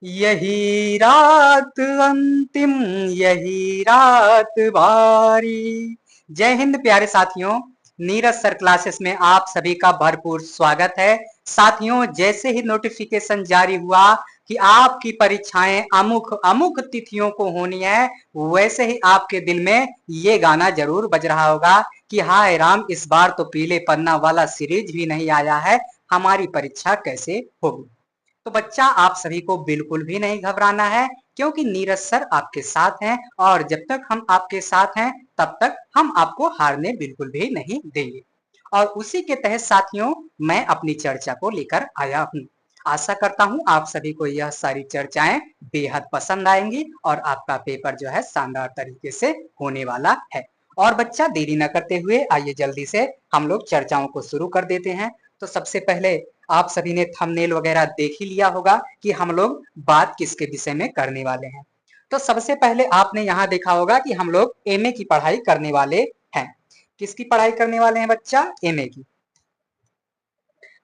यही रात अंतिम, यही रात भारी। जय हिंद प्यारे साथियों, नीरज सर क्लासेस में आप सभी का भरपूर स्वागत है। साथियों, जैसे ही नोटिफिकेशन जारी हुआ कि आपकी परीक्षाएं अमुक अमुक तिथियों को होनी है, वैसे ही आपके दिल में ये गाना जरूर बज रहा होगा कि हाय राम, इस बार तो पीले पन्ना वाला सीरीज भी नहीं आया है, हमारी परीक्षा कैसे होगी। तो बच्चा, आप सभी को बिल्कुल भी नहीं घबराना है, क्योंकि नीरज सर आपके साथ हैं और जब तक हम आपके साथ हैं तब तक हम आपको हारने बिल्कुल भी नहीं देंगे। और उसी के तहत साथियों, मैं अपनी चर्चा को लेकर आया हूँ। आशा करता हूँ आप सभी को यह सारी चर्चाएं बेहद पसंद आएंगी और आपका पेपर जो है शानदार तरीके से होने वाला है। और बच्चा, देरी न करते हुए आइए जल्दी से हम लोग चर्चाओं को शुरू कर देते हैं। तो सबसे पहले आप सभी ने थंबनेल वगैरह देख ही लिया होगा कि हम लोग बात किसके विषय में करने वाले हैं। तो सबसे पहले आपने यहाँ देखा होगा कि हम लोग एमए की पढ़ाई करने वाले हैं। किसकी पढ़ाई करने वाले हैं बच्चा? एमए की।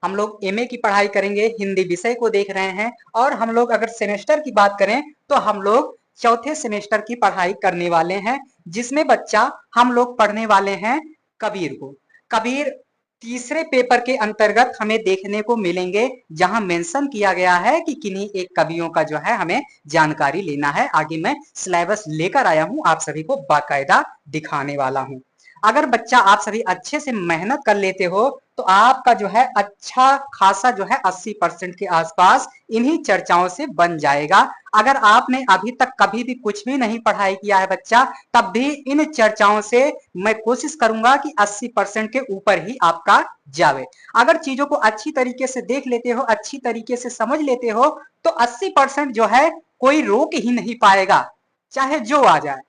हम लोग एमए की पढ़ाई करेंगे, हिंदी विषय को देख रहे हैं। और हम लोग अगर सेमेस्टर की बात करें तो हम लोग चौथे सेमेस्टर की पढ़ाई करने वाले हैं, जिसमें बच्चा हम लोग पढ़ने वाले हैं कबीर को। कबीर तीसरे पेपर के अंतर्गत हमें देखने को मिलेंगे, जहां मेंशन किया गया है कि किन्हीं एक कवियों का जो है हमें जानकारी लेना है। आगे मैं सिलेबस लेकर आया हूं, आप सभी को बाकायदा दिखाने वाला हूं। अगर बच्चा आप सभी अच्छे से मेहनत कर लेते हो तो आपका जो है अच्छा खासा जो है 80% के आसपास इन्हीं चर्चाओं से बन जाएगा। अगर आपने अभी तक कभी भी कुछ भी नहीं पढ़ाई किया है बच्चा, तब भी इन चर्चाओं से मैं कोशिश करूंगा कि 80% के ऊपर ही आपका जावे। अगर चीजों को अच्छी तरीके से देख लेते हो, अच्छी तरीके से समझ लेते हो, तो 80% जो है कोई रोक ही नहीं पाएगा, चाहे जो आ जाए।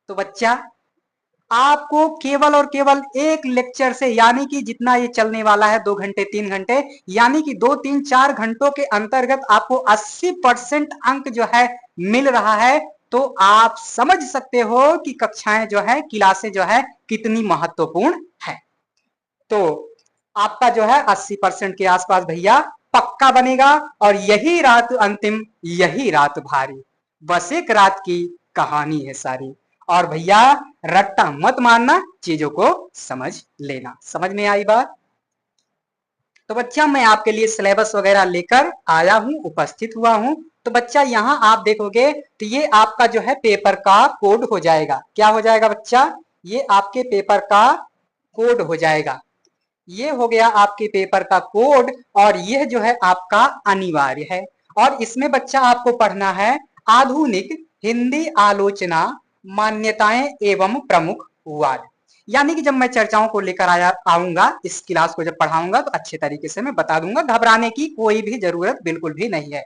तो बच्चा, आपको केवल और केवल एक लेक्चर से, यानी कि जितना ये चलने वाला है 2 घंटे 3 घंटे, यानी कि 2 3 4 घंटों के अंतर्गत आपको 80% अंक जो है मिल रहा है। तो आप समझ सकते हो कि कक्षाएं जो है, क्लासें जो है कितनी महत्वपूर्ण है। तो आपका जो है 80% के आसपास भैया पक्का बनेगा। और यही रात अंतिम, यही रात भारी, बस एक रात की कहानी है सारी। और भैया, रट्टा मत मारना, चीजों को समझ लेना। समझ में आई बात? तो बच्चा, मैं आपके लिए सिलेबस वगैरह लेकर आया हूं, उपस्थित हुआ हूं। तो बच्चा, यहां आप देखोगे तो ये आपका जो है पेपर का कोड हो जाएगा। क्या हो जाएगा बच्चा? ये आपके पेपर का कोड हो जाएगा। ये हो गया आपके पेपर का कोड। और यह जो है आपका अनिवार्य है। और इसमें बच्चा आपको पढ़ना है आधुनिक हिंदी आलोचना, मान्यताएं एवं प्रमुख वाद। यानी कि जब मैं चर्चाओं को लेकर आया आऊंगा, इस क्लास को जब पढ़ाऊंगा तो अच्छे तरीके से मैं बता दूंगा, घबराने की कोई भी जरूरत बिल्कुल भी नहीं है।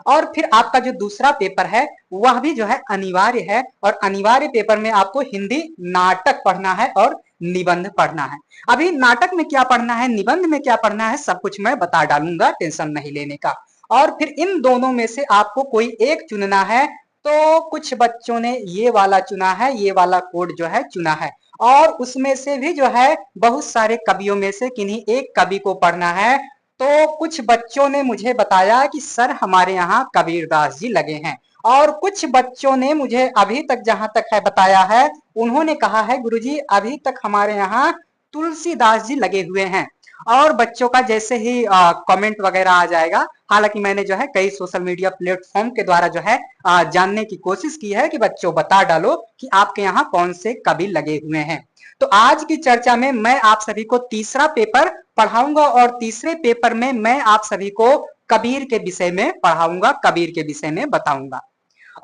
और फिर आपका जो दूसरा पेपर है वह भी जो है अनिवार्य है। और अनिवार्य पेपर में आपको हिंदी नाटक पढ़ना है और निबंध पढ़ना है। अभी नाटक में क्या पढ़ना है, निबंध में क्या पढ़ना है, सब कुछ मैं बता डालूंगा, टेंशन नहीं लेने का। और फिर इन दोनों में से आपको कोई एक चुनना है। तो कुछ बच्चों ने ये वाला चुना है, ये वाला कोड जो है चुना है। और उसमें से भी जो है बहुत सारे कवियों में से किन्हीं एक कवि को पढ़ना है। तो कुछ बच्चों ने मुझे बताया कि सर हमारे यहाँ कबीरदास जी लगे हैं। और कुछ बच्चों ने मुझे अभी तक जहां तक है बताया है, उन्होंने कहा है गुरुजी अभी तक हमारे यहाँ तुलसीदास जी लगे हुए हैं। और बच्चों का जैसे ही कमेंट वगैरह आ जाएगा, हालांकि मैंने जो है कई सोशल मीडिया प्लेटफॉर्म के द्वारा जो है जानने की कोशिश की है कि बच्चों बता डालो कि आपके यहाँ कौन से कवि लगे हुए हैं। तो आज की चर्चा में मैं आप सभी को तीसरा पेपर पढ़ाऊंगा और तीसरे पेपर में मैं आप सभी को कबीर के विषय में पढ़ाऊंगा, कबीर के विषय में बताऊंगा।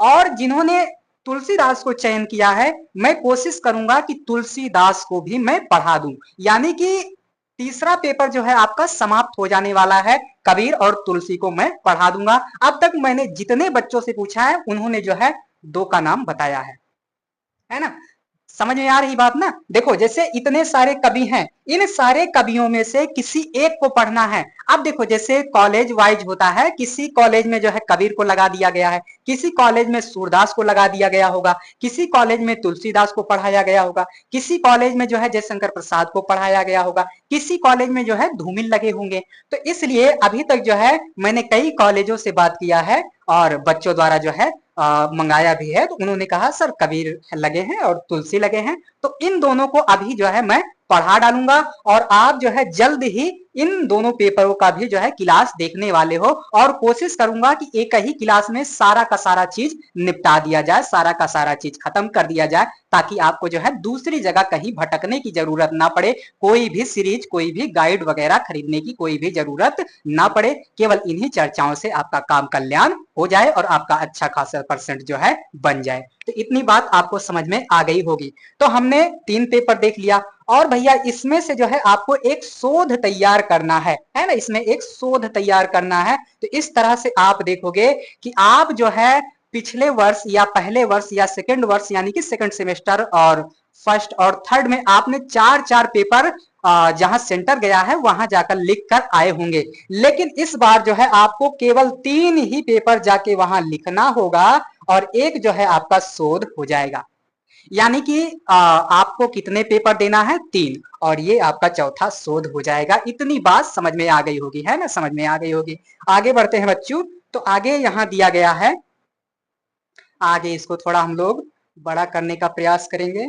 और जिन्होंने तुलसीदास को चयन किया है, मैं कोशिश करूंगा कि तुलसीदास को भी मैं पढ़ा दूं। यानी कि तीसरा पेपर जो है आपका समाप्त हो जाने वाला है, कबीर और तुलसी को मैं पढ़ा दूंगा। अब तक मैंने जितने बच्चों से पूछा है, उन्होंने जो है दो का नाम बताया है ना। समझ में आ रही बात ना। देखो जैसे इतने सारे कवि हैं, इन सारे कवियों में से किसी एक को पढ़ना है। अब देखो जैसे कॉलेज वाइज होता है, किसी कॉलेज में जो है कबीर को लगा दिया गया है, किसी कॉलेज में सूरदास को लगा दिया गया होगा, किसी कॉलेज में तुलसीदास को पढ़ाया गया होगा, किसी कॉलेज में जो है जयशंकर प्रसाद को पढ़ाया गया होगा, किसी कॉलेज में जो है धूमिल लगे होंगे। तो इसलिए अभी तक जो है मैंने कई कॉलेजों से बात किया है और बच्चों द्वारा जो है मंगाया भी है, तो उन्होंने कहा सर कबीर लगे हैं और तुलसी लगे हैं, तो इन दोनों को अभी जो है मैं पढ़ा डालूंगा और आप जो है जल्द ही इन दोनों पेपरों का भी जो है क्लास देखने वाले हो। और कोशिश करूंगा कि एक ही क्लास में सारा का सारा चीज निपटा दिया जाए, सारा का सारा चीज खत्म कर दिया जाए, ताकि आपको जो है दूसरी जगह कहीं भटकने की जरूरत ना पड़े, कोई भी सीरीज कोई भी गाइड वगैरह खरीदने की कोई भी जरूरत ना पड़े। केवल इन्हीं चर्चाओं से आपका काम कल्याण हो जाए और आपका अच्छा खासा परसेंट जो है बन जाए। तो इतनी बात आपको समझ में आ गई होगी। तो हमने 3 पेपर देख लिया और भैया इसमें से जो है आपको एक शोध तैयार करना है ना, इसमें एक शोध तैयार करना है। तो इस तरह से आप देखोगे कि आप जो है पिछले वर्ष या पहले वर्ष या सेकंड वर्ष यानी कि सेकंड सेमेस्टर और फर्स्ट और थर्ड में आपने 4-4 पेपर जहां सेंटर गया है वहां जाकर लिख कर आए होंगे, लेकिन इस बार जो है आपको केवल 3 ही पेपर जाके वहां लिखना होगा और एक जो है आपका शोध हो जाएगा। यानी कि आपको कितने पेपर देना है? 3, और ये आपका चौथा शोध हो जाएगा। इतनी बात समझ में आ गई होगी, है ना, समझ में आ गई होगी। आगे बढ़ते हैं बच्चों। तो आगे यहां दिया गया है, आगे इसको थोड़ा हम लोग बड़ा करने का प्रयास करेंगे।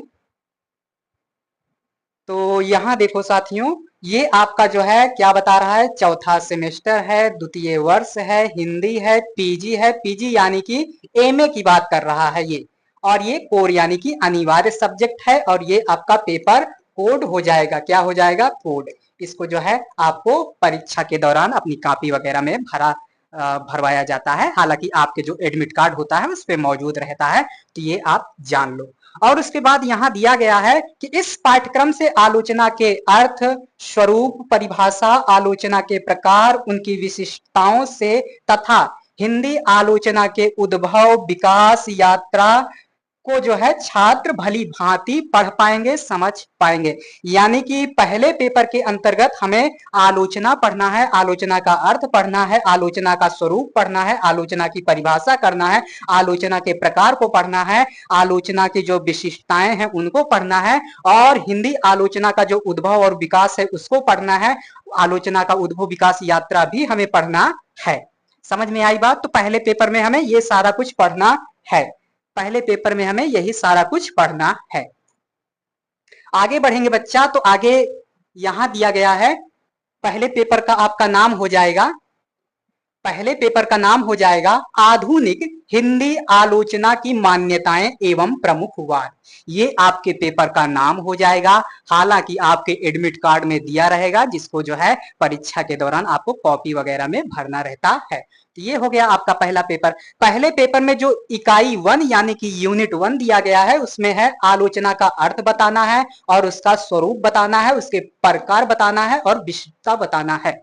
तो यहाँ देखो साथियों, ये आपका जो है क्या बता रहा है, चौथा सेमेस्टर है, द्वितीय वर्ष है, हिंदी है, पीजी है, पीजी यानी कि एमए की बात कर रहा है ये, और ये कोर यानी कि अनिवार्य सब्जेक्ट है, और ये आपका पेपर कोड हो जाएगा। क्या हो जाएगा? कोड। इसको जो है आपको परीक्षा के दौरान अपनी कॉपी वगैरह में भरवाया जाता है। हालांकि आपके जो एडमिट कार्ड होता है उस पर मौजूद रहता है, तो ये आप जान लो। और उसके बाद यहाँ दिया गया है कि इस पाठ्यक्रम से आलोचना के अर्थ, स्वरूप, परिभाषा, आलोचना के प्रकार, उनकी विशिष्टताओं से तथा हिंदी आलोचना के उद्भव, विकास, यात्रा को जो है छात्र भली भांति पढ़ पाएंगे, समझ पाएंगे। यानी कि पहले पेपर के अंतर्गत हमें आलोचना पढ़ना है, आलोचना का अर्थ पढ़ना है, आलोचना का स्वरूप पढ़ना है, आलोचना की परिभाषा करना है, आलोचना के प्रकार को पढ़ना है, आलोचना की जो विशिष्टताएं हैं उनको पढ़ना है, और हिंदी आलोचना का जो उद्भव और विकास है उसको पढ़ना है। आलोचना का उद्भव विकास यात्रा भी हमें पढ़ना है। समझ में आई बात? तो पहले पेपर में हमें ये सारा कुछ पढ़ना है, पहले पेपर में हमें यही सारा कुछ पढ़ना है। आगे बढ़ेंगे बच्चा। तो आगे यहां दिया गया है, पहले पेपर का आपका नाम हो जाएगा, पहले पेपर का नाम हो जाएगा आधुनिक हिंदी आलोचना की मान्यताएं एवं प्रमुख वाद। ये आपके पेपर का नाम हो जाएगा। हालांकि आपके एडमिट कार्ड में दिया रहेगा, जिसको जो है परीक्षा के दौरान आपको कॉपी वगैरह में भरना रहता है। तो ये हो गया आपका पहला पेपर। पहले पेपर में जो इकाई 1 यानी कि यूनिट 1 दिया गया है उसमें है आलोचना का अर्थ बताना है और उसका स्वरूप बताना है, उसके प्रकार बताना है और विशिष्टता बताना है।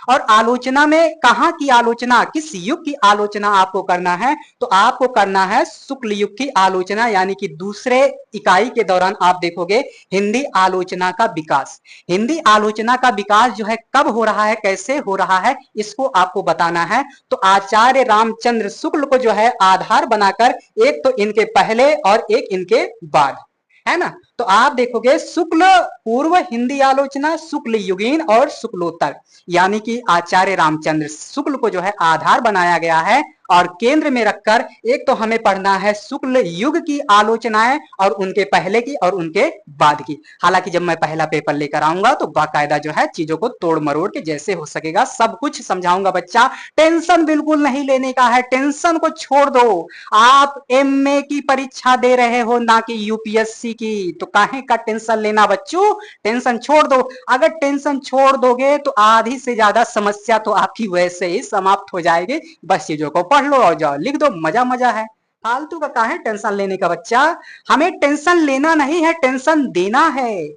और आलोचना में कहाँ की आलोचना, किस युग की आलोचना आपको करना है? तो आपको करना है शुक्ल युग की आलोचना, यानी कि दूसरे इकाई के दौरान आप देखोगे हिंदी आलोचना का विकास। हिंदी आलोचना का विकास जो है कब हो रहा है, कैसे हो रहा है, इसको आपको बताना है। तो आचार्य रामचंद्र शुक्ल को जो है आधार बनाकर, एक तो इनके पहले और एक इनके बाद, है ना। तो आप देखोगे शुक्ल पूर्व हिंदी आलोचना, शुक्ल युगीन और शुक्लोत्तर, यानी कि आचार्य रामचंद्र शुक्ल को जो है आधार बनाया गया है और केंद्र में रखकर एक तो हमें पढ़ना है शुक्ल युग की आलोचनाएं और उनके पहले की और उनके बाद की। हालांकि जब मैं पहला पेपर लेकर आऊंगा तो बाकायदा जो है चीजों को तोड़ मरोड़ के जैसे हो सकेगा सब कुछ समझाऊंगा। बच्चा टेंशन बिल्कुल नहीं लेने का है, टेंशन को छोड़ दो। आप एमए की परीक्षा दे रहे हो ना कि यूपीएससी की, तो काहे का टेंशन लेना बच्चों, टेंशन छोड़ दो। अगर टेंशन छोड़ दोगे तो आधी से ज्यादा समस्या तो आपकी वैसे ही समाप्त हो जाएगी। बस चीजों को पढ़ लो और जाओ लिख दो, मजा मजा है। फालतू का काहे टेंशन लेने का बच्चा, हमें टेंशन लेना नहीं है, टेंशन देना है।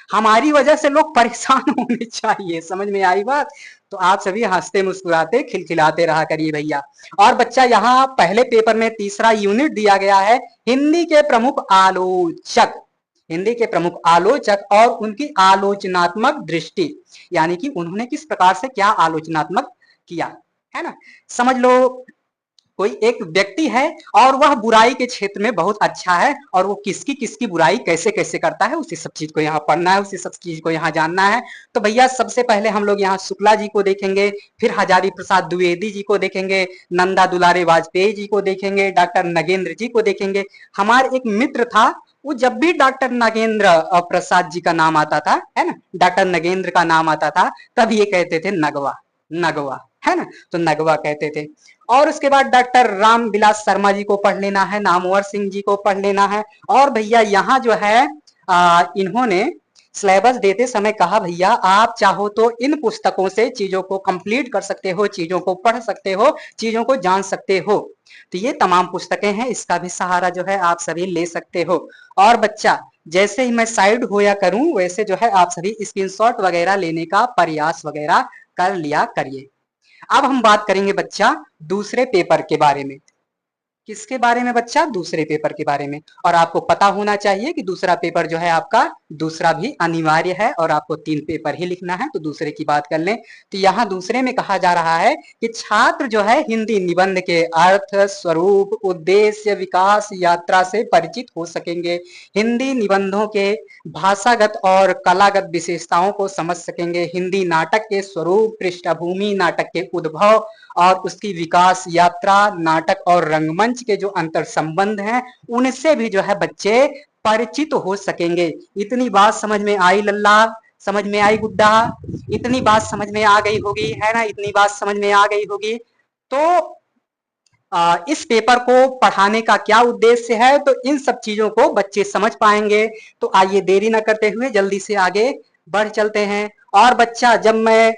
हमारी वजह से लोग परेशान होने चाहिए, समझ में आई बात? तो आप सभी हंसते मुस्कुराते खिलखिलाते रहा करिए भैया। और बच्चा यहाँ पहले पेपर में तीसरा यूनिट दिया गया है हिंदी के प्रमुख आलोचक। हिंदी के प्रमुख आलोचक और उनकी आलोचनात्मक दृष्टि, यानी कि उन्होंने किस प्रकार से क्या आलोचनात्मक किया, है ना। समझ लो कोई एक व्यक्ति है और वह बुराई के क्षेत्र में बहुत अच्छा है और वो किसकी किसकी बुराई कैसे कैसे करता है, उसी सब चीज को यहाँ पढ़ना है, उसी सब चीज को यहाँ जानना है। तो भैया सबसे पहले हम लोग यहाँ शुक्ला जी को देखेंगे, फिर हजारी प्रसाद द्विवेदी जी को देखेंगे, नंदा दुलारे वाजपेयी जी को देखेंगे, डॉक्टर नगेंद्र जी को देखेंगे। हमारे एक मित्र था, वो जब भी डॉक्टर नागेंद्र प्रसाद जी का नाम आता था, है ना, डॉक्टर नगेंद्र का नाम आता था, तब ये कहते थे नगवा, नगवा, है ना, तो नगवा कहते थे। और उसके बाद डॉक्टर राम बिलास शर्मा जी को पढ़ लेना है, नामवर सिंह जी को पढ़ लेना है। और भैया यहाँ जो है इन्होंने सिलेबस देते समय कहा भैया आप चाहो तो इन पुस्तकों से चीजों को कंप्लीट कर सकते हो, चीजों को पढ़ सकते हो, चीजों को जान सकते हो। तो ये तमाम पुस्तकें हैं, इसका भी सहारा जो है आप सभी ले सकते हो। और बच्चा जैसे ही मैं साइड होया करूं वैसे जो है आप सभी स्क्रीनशॉट वगैरह लेने का प्रयास वगैरह कर लिया करिए। अब हम बात करेंगे बच्चा दूसरे पेपर के बारे में। किसके बारे में बच्चा? दूसरे पेपर के बारे में। और आपको पता होना चाहिए कि दूसरा पेपर जो है आपका दूसरा भी अनिवार्य है और आपको 3 पेपर ही लिखना है। तो दूसरे की बात कर लें तो यहाँ दूसरे में कहा जा रहा है कि छात्र जो है हिंदी निबंध के अर्थ, स्वरूप, उद्देश्य, विकास यात्रा से परिचित हो सकेंगे, हिंदी निबंधों के भाषागत और कलागत विशेषताओं को समझ सकेंगे, हिंदी नाटक के स्वरूप, पृष्ठभूमि, नाटक के उद्भव और उसकी विकास यात्रा, नाटक और रंगमंच के जो अंतर संबंध हैं उनसे भी जो है बच्चे परिचित हो सकेंगे। इतनी बात समझ में आई लल्ला? समझ में आई गुड्डा? इतनी बात समझ में आ गई होगी, है ना, इतनी बात समझ में आ गई होगी। तो इस पेपर को पढ़ाने का क्या उद्देश्य है, तो इन सब चीजों को बच्चे समझ पाएंगे। तो आइए देरी न करते हुए जल्दी से आगे बढ़ चलते हैं। और बच्चा जब मैं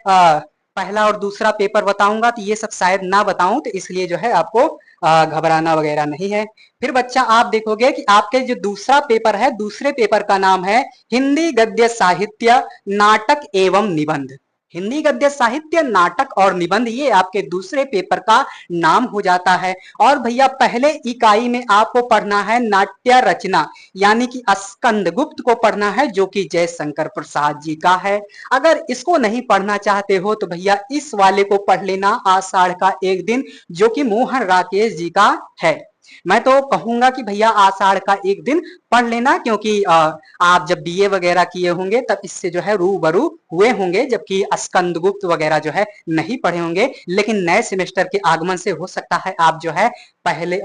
पहला और दूसरा पेपर बताऊंगा तो ये सब शायद ना बताऊं, तो इसलिए जो है आपको घबराना वगैरह नहीं है। फिर बच्चा आप देखोगे कि आपके जो दूसरा पेपर है, दूसरे पेपर का नाम है हिंदी गद्य साहित्य, नाटक एवं निबंध। हिंदी गद्य साहित्य, नाटक और निबंध, ये आपके दूसरे पेपर का नाम हो जाता है। और भैया पहले इकाई में आपको पढ़ना है नाट्य रचना, यानी कि स्कंदगुप्त को पढ़ना है, जो कि जयशंकर प्रसाद जी का है। अगर इसको नहीं पढ़ना चाहते हो तो भैया इस वाले को पढ़ लेना, आषाढ़ का एक दिन, जो कि मोहन राकेश जी का है। मैं तो कहूंगा कि भैया आषाढ़ का एक दिन पढ़ लेना, क्योंकि आप जब बीए वगैरह किए होंगे तब इससे जो है रूबरू हुए होंगे, जबकि स्कंदगुप्त वगैरह जो है नहीं पढ़े होंगे। लेकिन नए सेमेस्टर के आगमन से हो सकता है आप जो है पहले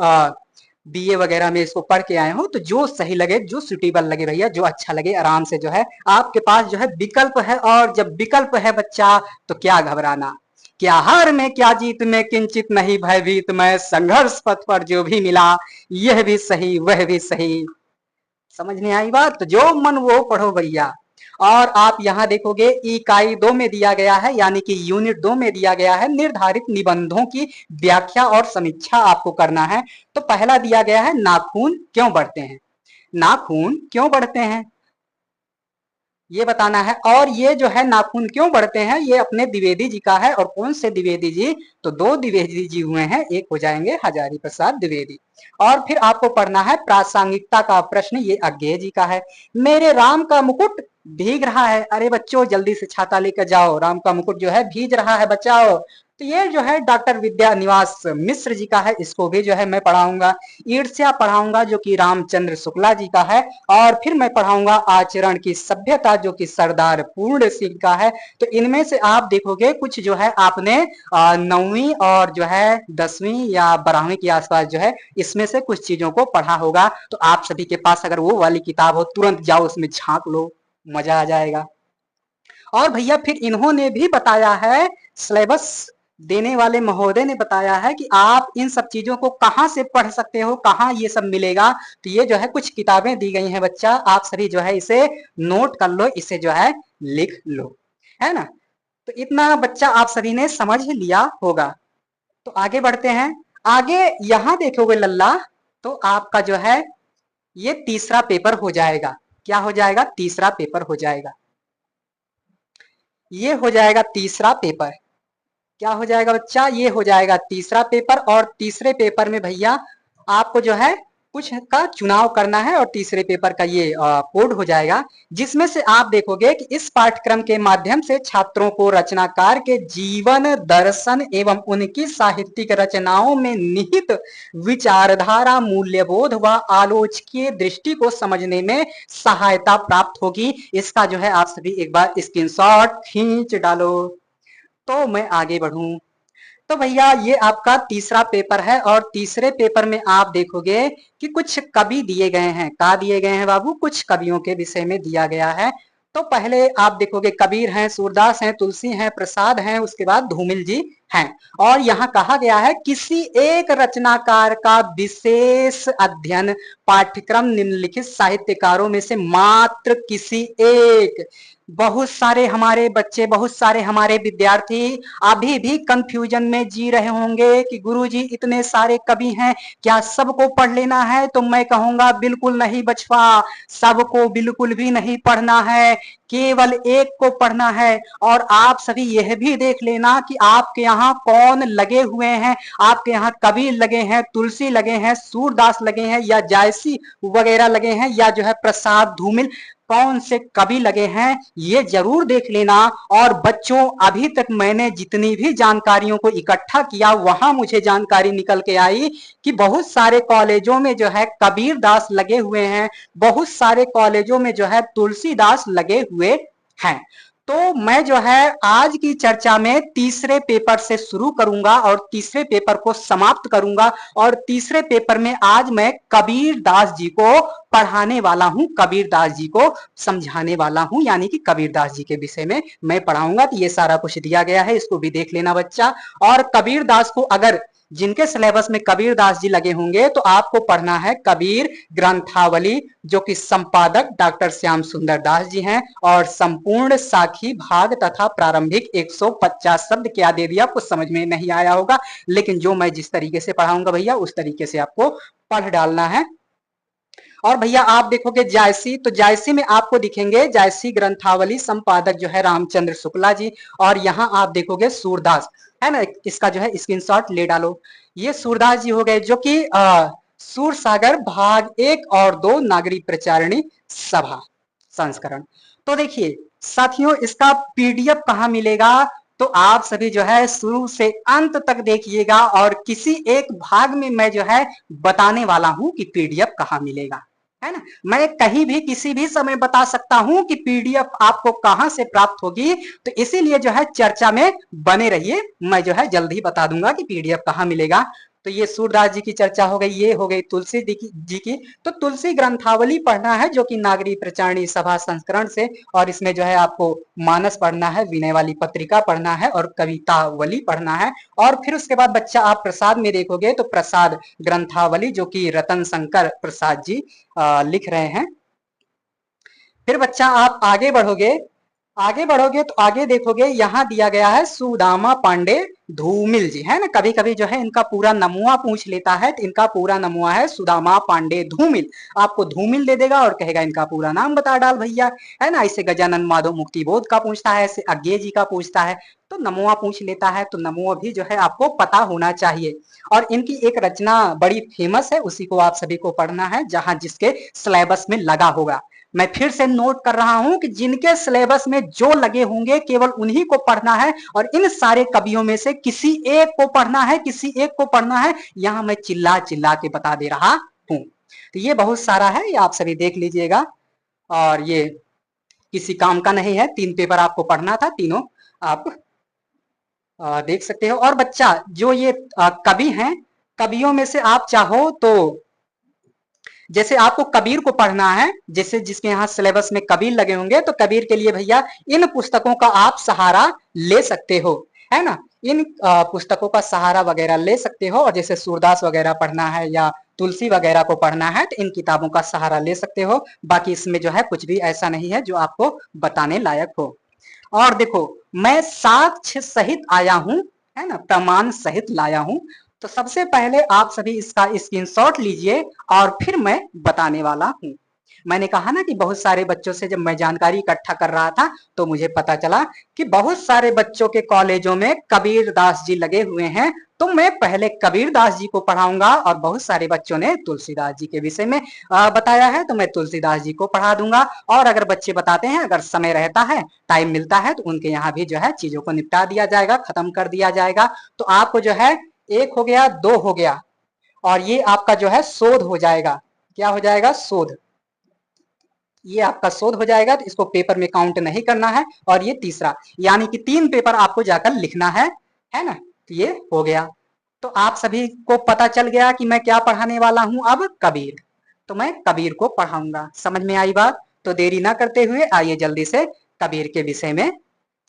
बीए वगैरह में इसको पढ़ के आए हो, तो जो सही लगे, जो सुटेबल लगे भैया, जो अच्छा लगे, आराम से जो है आपके पास जो है विकल्प है। और जब विकल्प है बच्चा तो क्या घबराना, क्या हार में क्या जीत में, किंचित नहीं भयभीत मैं, संघर्ष पथ पर जो भी मिला यह भी सही वह भी सही। समझ में आई बात? तो जो मन वो पढ़ो भैया। और आप यहाँ देखोगे इकाई 2 में दिया गया है, यानी कि यूनिट 2 में दिया गया है निर्धारित निबंधों की व्याख्या और समीक्षा आपको करना है। तो पहला दिया गया है नाखून क्यों बढ़ते हैं। नाखून क्यों बढ़ते हैं ये बताना है। और ये जो है नाखून क्यों बढ़ते हैं ये अपने द्विवेदी जी का है। और कौन से द्विवेदी जी? तो 2 द्विवेदी जी हुए हैं, एक हो जाएंगे हजारी प्रसाद द्विवेदी। और फिर आपको पढ़ना है प्रासंगिकता का प्रश्न, ये अज्ञेय जी का है। मेरे राम का मुकुट भीग रहा है। अरे बच्चों जल्दी से छाता लेकर जाओ, राम का मुकुट जो है भीग रहा है बचाओ। तो ये जो है डॉक्टर विद्यानिवास मिश्र जी का है, इसको भी जो है मैं पढ़ाऊंगा। ईर्ष्या पढ़ाऊंगा जो कि रामचंद्र शुक्ला जी का है। और फिर मैं पढ़ाऊंगा आचरण की सभ्यता, जो कि सरदार पूर्ण सिंह का है। तो इनमें से आप देखोगे कुछ जो है आपने 9वीं और जो है 10वीं या 12वीं के आसपास जो है इसमें से कुछ चीजों को पढ़ा होगा। तो आप सभी के पास अगर वो वाली किताब हो तुरंत जाओ उसमें झांक लो, मजा आ जाएगा। और भैया फिर इन्होंने भी बताया है, सिलेबस देने वाले महोदय ने बताया है कि आप इन सब चीजों को कहां से पढ़ सकते हो, कहां ये सब मिलेगा। तो ये जो है कुछ किताबें दी गई हैं बच्चा, आप सभी जो है इसे नोट कर लो, इसे जो है लिख लो, है ना। तो इतना बच्चा आप सभी ने समझ लिया होगा। तो आगे बढ़ते हैं। आगे यहां देखोगे लल्ला तो आपका जो है ये तीसरा पेपर हो जाएगा। क्या हो जाएगा? तीसरा पेपर हो जाएगा। ये हो जाएगा तीसरा पेपर। क्या हो जाएगा बच्चा? ये हो जाएगा तीसरा पेपर। और तीसरे पेपर में भैया आपको जो है कुछ का चुनाव करना है और तीसरे पेपर का ये कोड हो जाएगा, जिसमें से आप देखोगे कि इस पाठ्यक्रम के माध्यम से छात्रों को रचनाकार के जीवन दर्शन एवं उनकी साहित्यिक रचनाओं में निहित विचारधारा, मूल्यबोध व आलोचकीय दृष्टि को समझने में सहायता प्राप्त होगी। इसका जो है आप सभी एक बार स्क्रीनशॉट खींच डालो। तो मैं आगे बढ़ूं, तो भैया ये आपका तीसरा पेपर है और तीसरे पेपर में आप देखोगे कि कुछ कवि दिए गए हैं। का दिए गए हैं बाबू? कुछ कवियों के विषय में दिया गया है। तो पहले आप देखोगे कबीर हैं, सूरदास हैं, तुलसी हैं, प्रसाद हैं, उसके बाद धूमिल जी हैं। और यहाँ कहा गया है किसी एक रचनाकार का विशेष अध्ययन पाठ्यक्रम निम्नलिखित साहित्यकारों में से मात्र किसी एक। बहुत सारे हमारे बच्चे, बहुत सारे हमारे विद्यार्थी अभी भी कंफ्यूजन में जी रहे होंगे कि गुरुजी इतने सारे कवि हैं, क्या सबको पढ़ लेना है? तो मैं कहूंगा बिल्कुल नहीं बचवा, सबको बिल्कुल भी नहीं पढ़ना है, केवल एक को पढ़ना है। और आप सभी यह भी देख लेना कि आपके यहाँ कौन लगे हुए हैं। आपके यहाँ कबीर लगे हैं, तुलसी लगे हैं, सूरदास लगे हैं, या जायसी वगैरह लगे हैं, या जो है प्रसाद, धूमिल, कौन से कवि लगे हैं, ये जरूर देख लेना। और बच्चों, अभी तक मैंने जितनी भी जानकारियों को इकट्ठा किया, वहां मुझे जानकारी निकल के आई कि बहुत सारे कॉलेजों में जो है कबीर दास लगे हुए हैं, बहुत सारे कॉलेजों में जो है तुलसीदास लगे हुए हैं। तो मैं जो है आज की चर्चा में तीसरे पेपर से शुरू करूंगा और तीसरे पेपर को समाप्त करूंगा। और तीसरे पेपर में आज मैं कबीर दास जी को पढ़ाने वाला हूं, कबीर दास जी को समझाने वाला हूं, यानी कि कबीर दास जी के विषय में मैं पढ़ाऊंगा। तो ये सारा कुछ दिया गया है, इसको भी देख लेना बच्चा। और कबीर दास को, अगर जिनके सिलेबस में कबीर दास जी लगे होंगे, तो आपको पढ़ना है कबीर ग्रंथावली, जो कि संपादक डॉक्टर श्याम सुंदर दास जी हैं। और संपूर्ण साखी भाग तथा प्रारंभिक 150 शब्द क्या दे दिया, कुछ समझ में नहीं आया होगा, लेकिन जो मैं जिस तरीके से पढ़ाऊंगा भैया उस तरीके से आपको पढ़ डालना है। और भैया आप देखोगे जायसी, तो जायसी में आपको दिखेंगे जायसी ग्रंथावली, संपादक जो है रामचंद्र शुक्ला जी। और यहाँ आप देखोगे सूरदास, है ना, इसका जो है स्क्रीनशॉट ले डालो। ये सूरदास जी हो गए, जो कि सूर सागर भाग 1 और 2 नागरी प्रचारणी सभा संस्करण। तो देखिए साथियों, इसका पीडीएफ कहाँ मिलेगा? तो आप सभी जो है शुरू से अंत तक देखिएगा, और किसी एक भाग में मैं जो है बताने वाला हूं कि पीडीएफ कहाँ मिलेगा, है ना। मैं कहीं भी किसी भी समय बता सकता हूं कि पीडीएफ आपको कहां से प्राप्त होगी, तो इसीलिए जो है चर्चा में बने रहिए, मैं जो है जल्द ही बता दूंगा कि पीडीएफ कहां मिलेगा। तो ये सूरदास जी की चर्चा हो गई, ये हो गई तुलसी जी की। तो तुलसी ग्रंथावली पढ़ना है, जो कि नागरी प्रचारणी सभा संस्करण से, और इसमें जो है आपको मानस पढ़ना है, विनय वाली पत्रिका पढ़ना है, और कवितावली पढ़ना है। और फिर उसके बाद बच्चा आप प्रसाद में देखोगे तो प्रसाद ग्रंथावली, जो कि रतन शंकर प्रसाद जी लिख रहे हैं। फिर बच्चा आप आगे बढ़ोगे, आगे बढ़ोगे तो आगे देखोगे यहाँ दिया गया है सुदामा पांडे धूमिल जी, है ना। कभी कभी जो है इनका पूरा नमुआ पूछ लेता है, तो इनका पूरा नमुआ है सुदामा पांडे धूमिल। आपको धूमिल दे देगा और कहेगा इनका पूरा नाम बता डाल भैया, है ना। ऐसे गजानन माधव मुक्ति बोध का पूछता है, ऐसे अज्ञे जी का पूछता है, तो नमुआ पूछ लेता है। तो नमुआ भी जो है आपको पता होना चाहिए। और इनकी एक रचना बड़ी फेमस है, उसी को आप सभी को पढ़ना है, जहां जिसके सिलेबस में लगा होगा। मैं फिर से नोट कर रहा हूं कि जिनके सिलेबस में जो लगे होंगे केवल उन्हीं को पढ़ना है, और इन सारे कवियों में से किसी एक को पढ़ना है, किसी एक को पढ़ना है। यहां मैं चिल्ला चिल्ला के बता दे रहा हूं। तो ये बहुत सारा है, ये आप सभी देख लीजिएगा, और ये किसी काम का नहीं है। 3 पेपर आपको पढ़ना था, तीनों आप देख सकते हो। और बच्चा जो ये कवि हैं, कवियों में से आप चाहो तो, जैसे आपको कबीर को पढ़ना है, जैसे जिसके यहाँ सिलेबस में कबीर लगे होंगे, तो कबीर के लिए भैया इन पुस्तकों का आप सहारा ले सकते हो, है ना। इन पुस्तकों का सहारा वगैरह ले सकते हो। और जैसे सूरदास वगैरह पढ़ना है या तुलसी वगैरह को पढ़ना है, तो इन किताबों का सहारा ले सकते हो। बाकी इसमें जो है कुछ भी ऐसा नहीं है जो आपको बताने लायक हो। और देखो, मैं साक्ष्य सहित आया हूं, है ना, प्रमाण सहित लाया हूं। तो सबसे पहले आप सभी इसका स्क्रीनशॉट लीजिए, और फिर मैं बताने वाला हूं। मैंने कहा ना कि बहुत सारे बच्चों से जब मैं जानकारी इकट्ठा कर रहा था, तो मुझे पता चला कि बहुत सारे बच्चों के कॉलेजों में कबीर दास जी लगे हुए हैं। तो मैं पहले कबीरदास जी को पढ़ाऊंगा और बहुत सारे बच्चों ने तुलसीदास जी के विषय में बताया है, तो मैं तुलसीदास जी को पढ़ा दूंगा। और अगर बच्चे बताते हैं, अगर समय रहता है, टाइम मिलता है, तो उनके यहाँ भी जो है चीजों को निपटा दिया जाएगा, खत्म कर दिया जाएगा। तो आपको जो है एक हो गया, दो हो गया, और ये आपका जो है शोध हो जाएगा। क्या हो जाएगा? शोध। ये आपका शोध हो जाएगा, तो इसको पेपर में काउंट नहीं करना है। और ये तीसरा, यानी कि 3 पेपर आपको जाकर लिखना है ना? तो ये हो गया। तो आप सभी को पता चल गया कि मैं क्या पढ़ाने वाला हूं अब? कबीर। तो मैं कबीर को पढ़ाऊंगा। समझ में आई बात? तो देरी ना करते हुए आइए जल्दी से कबीर के विषय में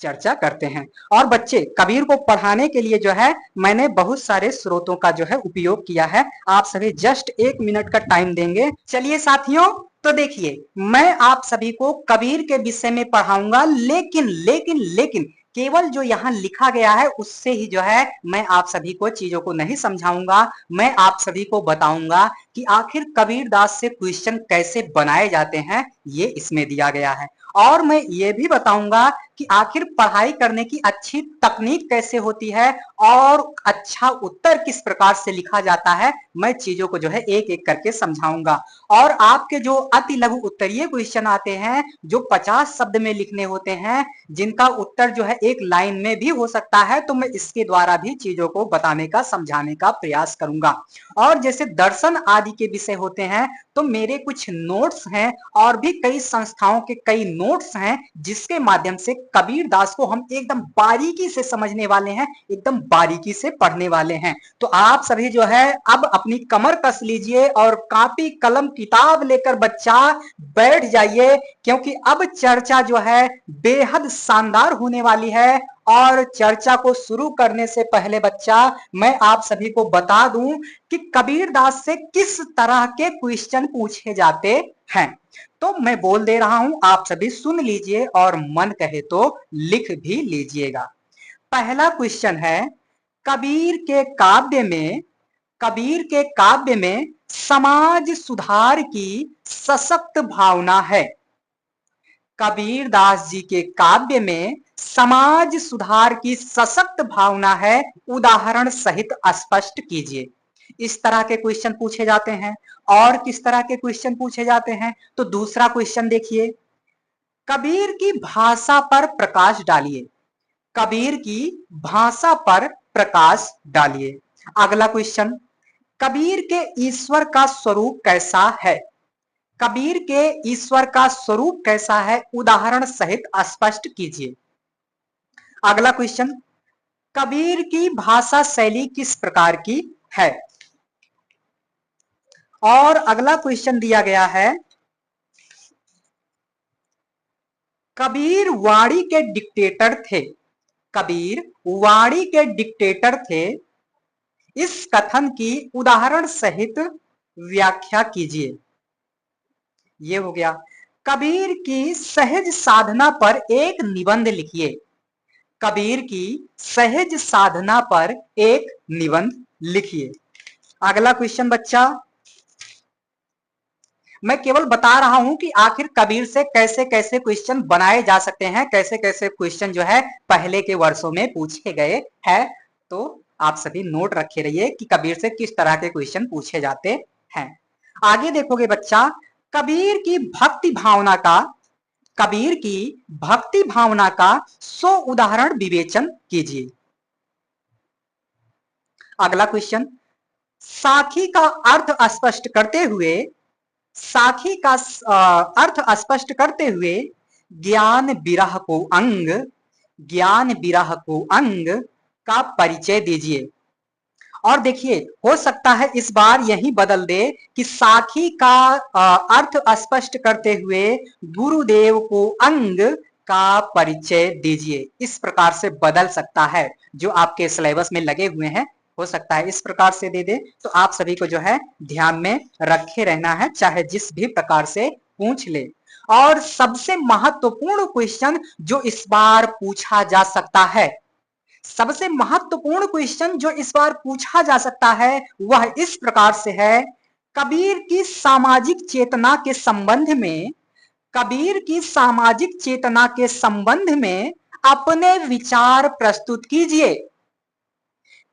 चर्चा करते हैं। और बच्चे, कबीर को पढ़ाने के लिए जो है मैंने बहुत सारे स्रोतों का जो है उपयोग किया है। आप सभी जस्ट 1 मिनट का टाइम देंगे। चलिए साथियों, तो देखिए, मैं आप सभी को कबीर के विषय में पढ़ाऊंगा, लेकिन लेकिन लेकिन केवल जो यहाँ लिखा गया है उससे ही जो है मैं आप सभी को चीजों को नहीं समझाऊंगा। मैं आप सभी को बताऊंगा कि आखिर कबीरदास से क्वेश्चन कैसे बनाए जाते हैं, ये इसमें दिया गया है। और मैं ये भी बताऊंगा कि आखिर पढ़ाई करने की अच्छी तकनीक कैसे होती है और अच्छा उत्तर किस प्रकार से लिखा जाता है। मैं चीजों को जो है एक एक करके समझाऊंगा। और आपके जो अति लघु उत्तरीय क्वेश्चन आते हैं, जो 50 शब्द में लिखने होते हैं, जिनका उत्तर जो है एक लाइन में भी हो सकता है, तो मैं इसके द्वारा भी चीजों को बताने का, समझाने का प्रयास करूंगा। और जैसे दर्शन आदि के विषय होते हैं, तो मेरे कुछ नोट्स हैं और भी कई संस्थाओं के कई नोट्स हैं, जिसके माध्यम से कबीरदास को हम एकदम बारीकी से समझने वाले हैं, एकदम बारीकी से पढ़ने वाले हैं। तो आप सभी जो है अब अपनी कमर कस लीजिए और कॉपी कलम किताब लेकर बच्चा बैठ जाइए, क्योंकि अब चर्चा जो है बेहद शानदार होने वाली है। और चर्चा को शुरू करने से पहले बच्चा, मैं आप सभी को बता दूं कि कबीरदास से किस तरह के क्वेश्चन पूछे जाते हैं। तो मैं बोल दे रहा हूं, आप सभी सुन लीजिए और मन कहे तो लिख भी लीजिएगा। पहला क्वेश्चन है, कबीर के काव्य में कबीर के काव्य में समाज सुधार की सशक्त भावना है। कबीरदास जी के काव्य में समाज सुधार की सशक्त भावना है, उदाहरण सहित स्पष्ट कीजिए। इस तरह के क्वेश्चन पूछे जाते हैं। और किस तरह के क्वेश्चन पूछे जाते हैं? तो दूसरा क्वेश्चन देखिए, कबीर की भाषा पर प्रकाश डालिए। कबीर की भाषा पर प्रकाश डालिए। अगला क्वेश्चन, कबीर के ईश्वर का स्वरूप कैसा है? कबीर के ईश्वर का स्वरूप कैसा है, उदाहरण सहित स्पष्ट कीजिए। अगला क्वेश्चन, कबीर की भाषा शैली किस प्रकार की है? और अगला क्वेश्चन दिया गया है, कबीर वाणी के डिक्टेटर थे। कबीर वाणी के डिक्टेटर थे, इस कथन की उदाहरण सहित व्याख्या कीजिए। ये हो गया। कबीर की सहज साधना पर एक निबंध लिखिए। कबीर की सहज साधना पर एक निबंध लिखिए। अगला क्वेश्चन बच्चा, मैं केवल बता रहा हूं कि आखिर कबीर से कैसे कैसे क्वेश्चन बनाए जा सकते हैं, कैसे कैसे क्वेश्चन जो है पहले के वर्षों में पूछे गए हैं। तो आप सभी नोट रखे रहिए कि कबीर से किस तरह के क्वेश्चन पूछे जाते हैं। आगे देखोगे बच्चा, कबीर की भक्ति भावना का कबीर की भक्ति भावना का 100 उदाहरण विवेचन कीजिए। अगला क्वेश्चन, साखी का अर्थ स्पष्ट करते हुए साखी का अर्थ स्पष्ट करते हुए ज्ञान विरह को अंग का परिचय दीजिए। और देखिए, हो सकता है इस बार यही बदल दे कि साखी का अर्थ स्पष्ट करते हुए गुरुदेव को अंग का परिचय दीजिए। इस प्रकार से बदल सकता है, जो आपके सिलेबस में लगे हुए हैं, हो सकता है इस प्रकार से दे दे। तो आप सभी को जो है ध्यान में रखे रहना है, चाहे जिस भी प्रकार से पूछ ले। और सबसे महत्वपूर्ण क्वेश्चन जो इस बार पूछा जा सकता है, सबसे महत्वपूर्ण क्वेश्चन जो इस बार पूछा जा सकता है, वह इस प्रकार से है, कबीर की सामाजिक चेतना के संबंध में कबीर की सामाजिक चेतना के संबंध में अपने विचार प्रस्तुत कीजिए।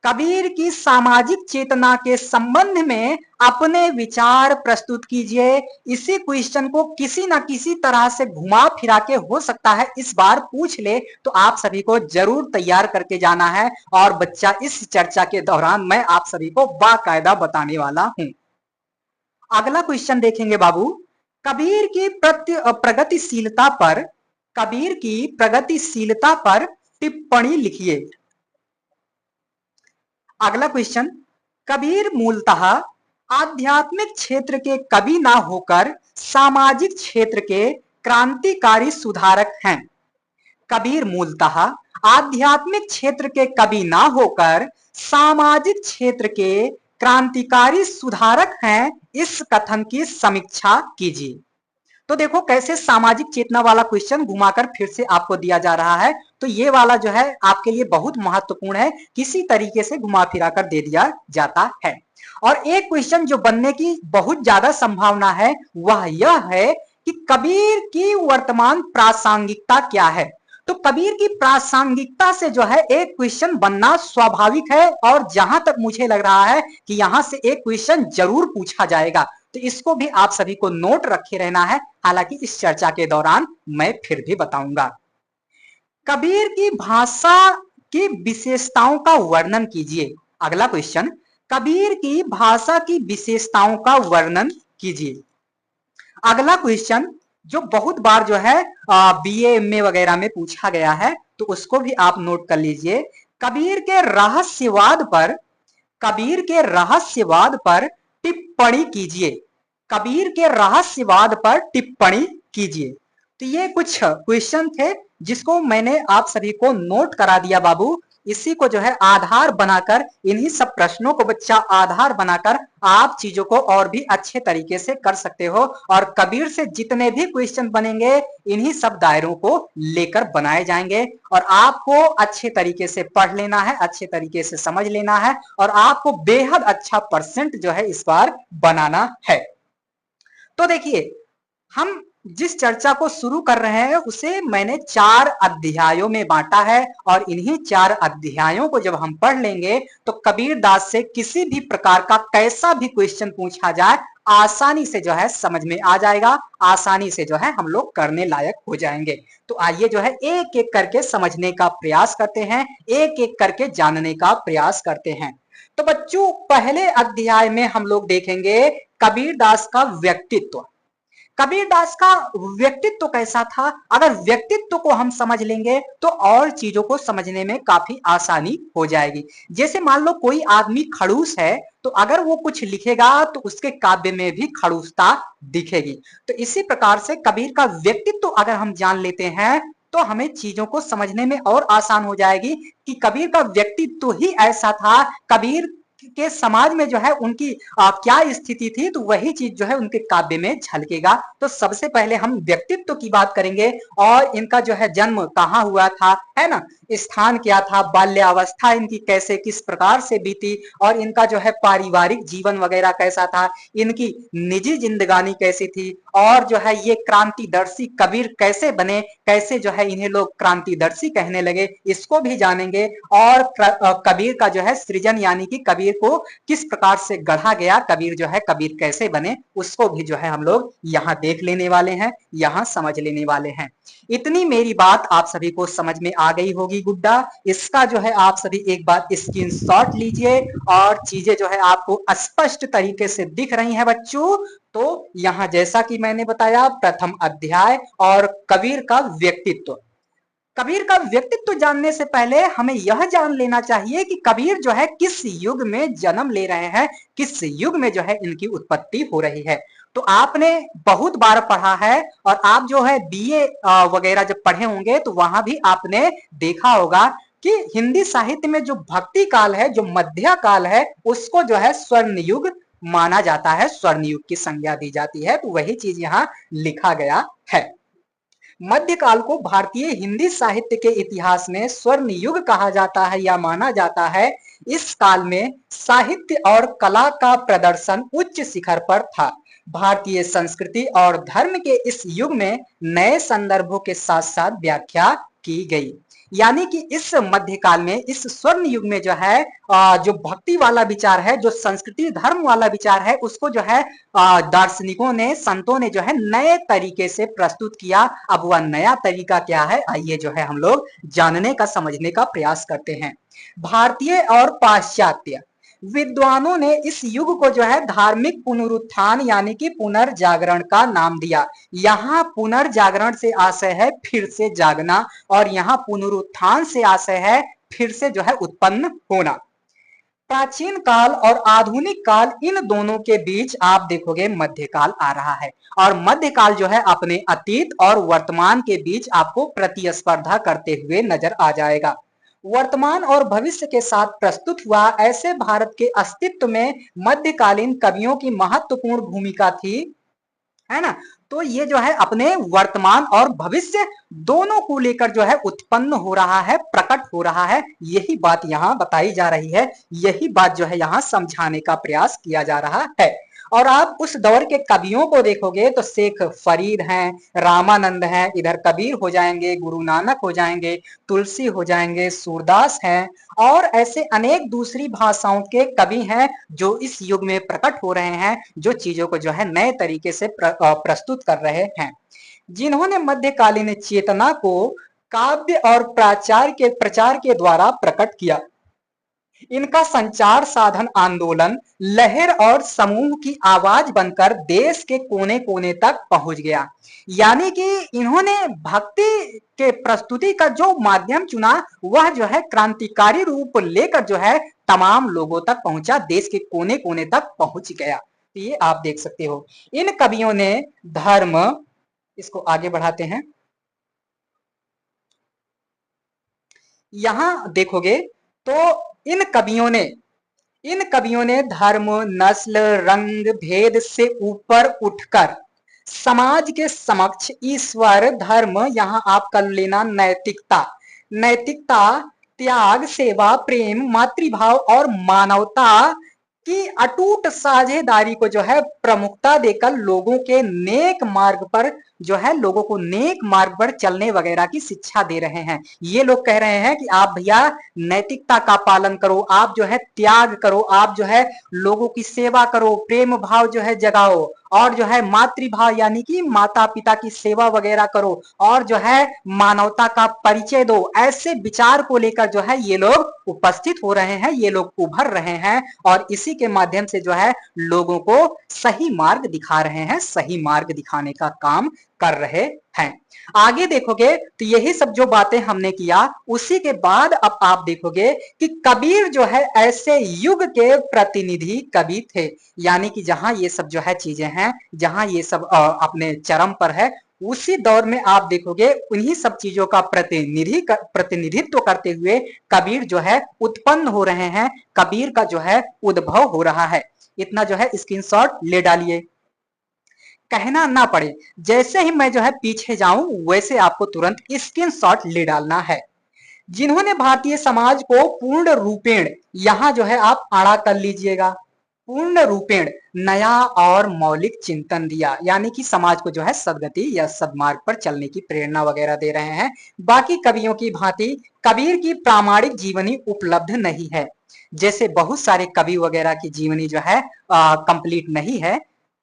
कबीर की सामाजिक चेतना के संबंध में अपने विचार प्रस्तुत कीजिए। इसी क्वेश्चन को किसी ना किसी तरह से घुमा फिरा के हो सकता है इस बार पूछ ले, तो आप सभी को जरूर तैयार करके जाना है। और बच्चा, इस चर्चा के दौरान मैं आप सभी को बाकायदा बताने वाला हूं। अगला क्वेश्चन देखेंगे बाबू, कबीर की प्रगतिशीलता पर, कबीर की प्रगतिशीलता पर टिप्पणी लिखिए। अगला क्वेश्चन, कबीर मूलतः आध्यात्मिक क्षेत्र के कवि ना होकर सामाजिक क्षेत्र के क्रांतिकारी सुधारक हैं। कबीर मूलतः आध्यात्मिक क्षेत्र के कवि ना होकर सामाजिक क्षेत्र के क्रांतिकारी सुधारक हैं, इस कथन की समीक्षा कीजिए। तो देखो कैसे सामाजिक चेतना वाला क्वेश्चन घुमाकर फिर से आपको दिया जा रहा है, तो ये वाला जो है आपके लिए बहुत महत्वपूर्ण है, किसी तरीके से घुमा फिरा कर दे दिया जाता है। और एक क्वेश्चन जो बनने की बहुत ज्यादा संभावना है वह यह है कि कबीर की वर्तमान प्रासंगिकता क्या है। तो कबीर की प्रासंगिकता से जो है एक क्वेश्चन बनना स्वाभाविक है, और जहां तक मुझे लग रहा है कि यहां से एक क्वेश्चन जरूर पूछा जाएगा, तो इसको भी आप सभी को नोट रखे रहना है। हालांकि इस चर्चा के दौरान मैं फिर भी बताऊंगा। कबीर की भाषा की विशेषताओं का वर्णन कीजिए। अगला क्वेश्चन, कबीर की भाषा की विशेषताओं का वर्णन कीजिए। अगला क्वेश्चन जो बहुत बार जो है बीए एमए वगैरह में पूछा गया है, तो उसको भी आप नोट कर लीजिए। कबीर के रहस्यवाद पर, कबीर के रहस्यवाद पर टिप्पणी कीजिए। कबीर के रहस्यवाद पर टिप्पणी कीजिए। तो ये कुछ क्वेश्चन थे जिसको मैंने आप सभी को नोट करा दिया बाबू। इसी को जो है आधार बनाकर, इन्हीं सब प्रश्नों को बच्चा आधार बनाकर आप चीजों को और भी अच्छे तरीके से कर सकते हो। और कबीर से जितने भी क्वेश्चन बनेंगे इन्हीं सब दायरों को लेकर बनाए जाएंगे, और आपको अच्छे तरीके से पढ़ लेना है, अच्छे तरीके से समझ लेना है, और आपको बेहद अच्छा परसेंट जो है इस बार बनाना है। तो देखिए, हम जिस चर्चा को शुरू कर रहे हैं उसे मैंने 4 अध्यायों में बांटा है, और इन्हीं 4 अध्यायों को जब हम पढ़ लेंगे तो कबीरदास से किसी भी प्रकार का कैसा भी क्वेश्चन पूछा जाए आसानी से जो है समझ में आ जाएगा, आसानी से जो है हम लोग करने लायक हो जाएंगे। तो आइए जो है एक एक करके समझने का प्रयास करते हैं, एक एक करके जानने का प्रयास करते हैं। तो बच्चों, पहले अध्याय में हम लोग देखेंगे कबीरदास का व्यक्तित्व। कबीरदास का व्यक्तित्व कैसा था, अगर व्यक्तित्व को हम समझ लेंगे तो और चीजों को समझने में काफी आसानी हो जाएगी। जैसे मान लो कोई आदमी खड़ूस है, तो अगर वो कुछ लिखेगा तो उसके काव्य में भी खड़ूसता दिखेगी। तो इसी प्रकार से कबीर का व्यक्तित्व अगर हम जान लेते हैं तो हमें चीजों को समझने में और आसान हो जाएगी कि कबीर का व्यक्तित्व ही ऐसा था। कबीर के समाज में जो है उनकी क्या स्थिति थी, तो वही चीज जो है उनके काव्य में झलकेगा। तो सबसे पहले हम व्यक्तित्व की बात करेंगे, और इनका जो है जन्म कहाँ हुआ था, है ना, स्थान क्या था, बाल्यावस्था इनकी कैसे किस प्रकार से बीती, और इनका जो है पारिवारिक जीवन वगैरह कैसा था, इनकी निजी जिंदगानी कैसी थी, और जो है ये क्रांतिदर्शी कबीर कैसे बने, कैसे जो है इन्हें लोग क्रांतिदर्शी कहने लगे, इसको भी जानेंगे। और कबीर का जो है सृजन यानी कि कबीर को किस प्रकार से गढ़ा गया, कबीर जो है कबीर कैसे बने, उसको भी जो है हम लोग यहाँ देख लेने वाले हैं, यहाँ समझ लेने वाले हैं। इतनी मेरी बात आप सभी को समझ में आ गई होगी गुड्डा। इसका जो है आप सभी एक बार स्क्रीनशॉट लीजिए, और चीजें जो है आपको स्पष्ट तरीके से दिख रही हैं बच्चों। तो यहाँ जैसा कि मैंने बताया, प्रथम अध्याय और कबीर का व्यक्तित्व। कबीर का व्यक्तित्व जानने से पहले हमें यह जान लेना चाहिए कि कबीर जो है किस युग में जन्म ले रहे हैं, किस युग में जो है इनकी उत्पत्ति हो रही है। तो आपने बहुत बार पढ़ा है, और आप जो है बीए वगैरह जब पढ़े होंगे तो वहां भी आपने देखा होगा कि हिंदी साहित्य में जो भक्ति काल है, जो मध्य काल है, उसको जो है स्वर्ण युग माना जाता है, स्वर्ण युग की संज्ञा दी जाती है। तो वही चीज यहाँ लिखा गया है। मध्यकाल को भारतीय हिंदी साहित्य के इतिहास में स्वर्ण युग कहा जाता है या माना जाता है। इस काल में साहित्य और कला का प्रदर्शन उच्च शिखर पर था। भारतीय संस्कृति और धर्म के इस युग में नए संदर्भों के साथ साथ व्याख्या की गई। यानी कि इस मध्यकाल में, इस स्वर्ण युग में जो है जो भक्ति वाला विचार है, जो संस्कृति धर्म वाला विचार है, उसको जो है दार्शनिकों ने, संतों ने जो है नए तरीके से प्रस्तुत किया। अब वह नया तरीका क्या है, आइए जो है हम लोग जानने का, समझने का प्रयास करते हैं। भारतीय और पाश्चात्य विद्वानों ने इस युग को जो है धार्मिक पुनरुत्थान यानी कि पुनर्जागरण का नाम दिया। यहाँ पुनर्जागरण से आशय है फिर से जागना, और यहाँ पुनरुत्थान से आशय है फिर से जो है उत्पन्न होना। प्राचीन काल और आधुनिक काल, इन दोनों के बीच आप देखोगे मध्यकाल आ रहा है, और मध्यकाल जो है अपने अतीत और वर्तमान के बीच आपको प्रतिस्पर्धा करते हुए नजर आ जाएगा। वर्तमान और भविष्य के साथ प्रस्तुत हुआ ऐसे भारत के अस्तित्व में मध्यकालीन कवियों की महत्वपूर्ण भूमिका थी, है ना। तो ये जो है अपने वर्तमान और भविष्य दोनों को लेकर जो है उत्पन्न हो रहा है, प्रकट हो रहा है, यही बात यहाँ बताई जा रही है, यही बात जो है यहाँ समझाने का प्रयास किया जा रहा है। और आप उस दौर के कवियों को देखोगे तो शेख फरीद हैं, रामानंद हैं, इधर कबीर हो जाएंगे, गुरु नानक हो जाएंगे, तुलसी हो जाएंगे, सूरदास हैं, और ऐसे अनेक दूसरी भाषाओं के कवि हैं जो इस युग में प्रकट हो रहे हैं, जो चीजों को जो है नए तरीके से प्रस्तुत कर रहे हैं, जिन्होंने मध्यकालीन चेतना को काव्य और प्रचार के द्वारा प्रकट किया। इनका संचार साधन आंदोलन, लहर और समूह की आवाज बनकर देश के कोने कोने तक पहुंच गया। यानी कि इन्होंने भक्ति के प्रस्तुति का जो माध्यम चुना, वह जो है क्रांतिकारी रूप लेकर जो है तमाम लोगों तक पहुंचा, देश के कोने कोने तक पहुंच गया। तो ये आप देख सकते हो। इन कवियों ने धर्म, इसको आगे बढ़ाते हैं, यहां देखोगे तो इन कवियों ने धर्म, नस्ल, रंग भेद से ऊपर उठकर समाज के समक्ष ईश्वर, धर्म, यहां आप कर लेना नैतिकता, त्याग, सेवा, प्रेम, मातृभाव और मानवता की अटूट साझेदारी को जो है प्रमुखता देकर लोगों के नेक मार्ग पर जो है, लोगों को नेक मार्ग पर चलने वगैरह की शिक्षा दे रहे हैं। ये लोग कह रहे हैं कि आप भैया नैतिकता का पालन करो, आप जो है त्याग करो, आप जो है लोगों की सेवा करो, प्रेम भाव जो है जगाओ, और जो है मातृभाव यानी कि माता पिता की सेवा वगैरह करो, और जो है मानवता का परिचय दो। ऐसे विचार को लेकर जो है ये लोग उपस्थित हो रहे हैं, ये लोग उभर रहे हैं, और इसी के माध्यम से जो है लोगों को सही मार्ग दिखा रहे हैं, सही मार्ग दिखाने का काम कर रहे हैं। आगे देखोगे तो यही सब जो बातें हमने किया, उसी के बाद अब आप देखोगे कि कबीर जो है ऐसे युग के प्रतिनिधि कवि थे, यानी कि जहां ये सब जो है चीजें हैं, जहां ये सब अपने चरम पर है, उसी दौर में आप देखोगे उन्हीं सब चीजों का प्रतिनिधित्व करते हुए कबीर जो है उत्पन्न हो रहे हैं, कबीर का जो है उद्भव हो रहा है। इतना जो है स्क्रीनशॉट ले डालिए, कहना ना पड़े, जैसे ही मैं जो है पीछे जाऊं वैसे आपको तुरंत स्क्रीनशॉट ले डालना है। जिन्होंने भारतीय समाज को पूर्ण रूपेण, यहां जो है आप आड़ा कर लीजिएगा, पूर्ण रूपेण नया और मौलिक चिंतन दिया, यानी कि समाज को जो है सदगति या सदमार्ग पर चलने की प्रेरणा वगैरह दे रहे हैं। बाकी कवियों की भांति कबीर की प्रामाणिक जीवनी उपलब्ध नहीं है, जैसे बहुत सारे कवि वगैरह की जीवनी जो है कंप्लीट नहीं है,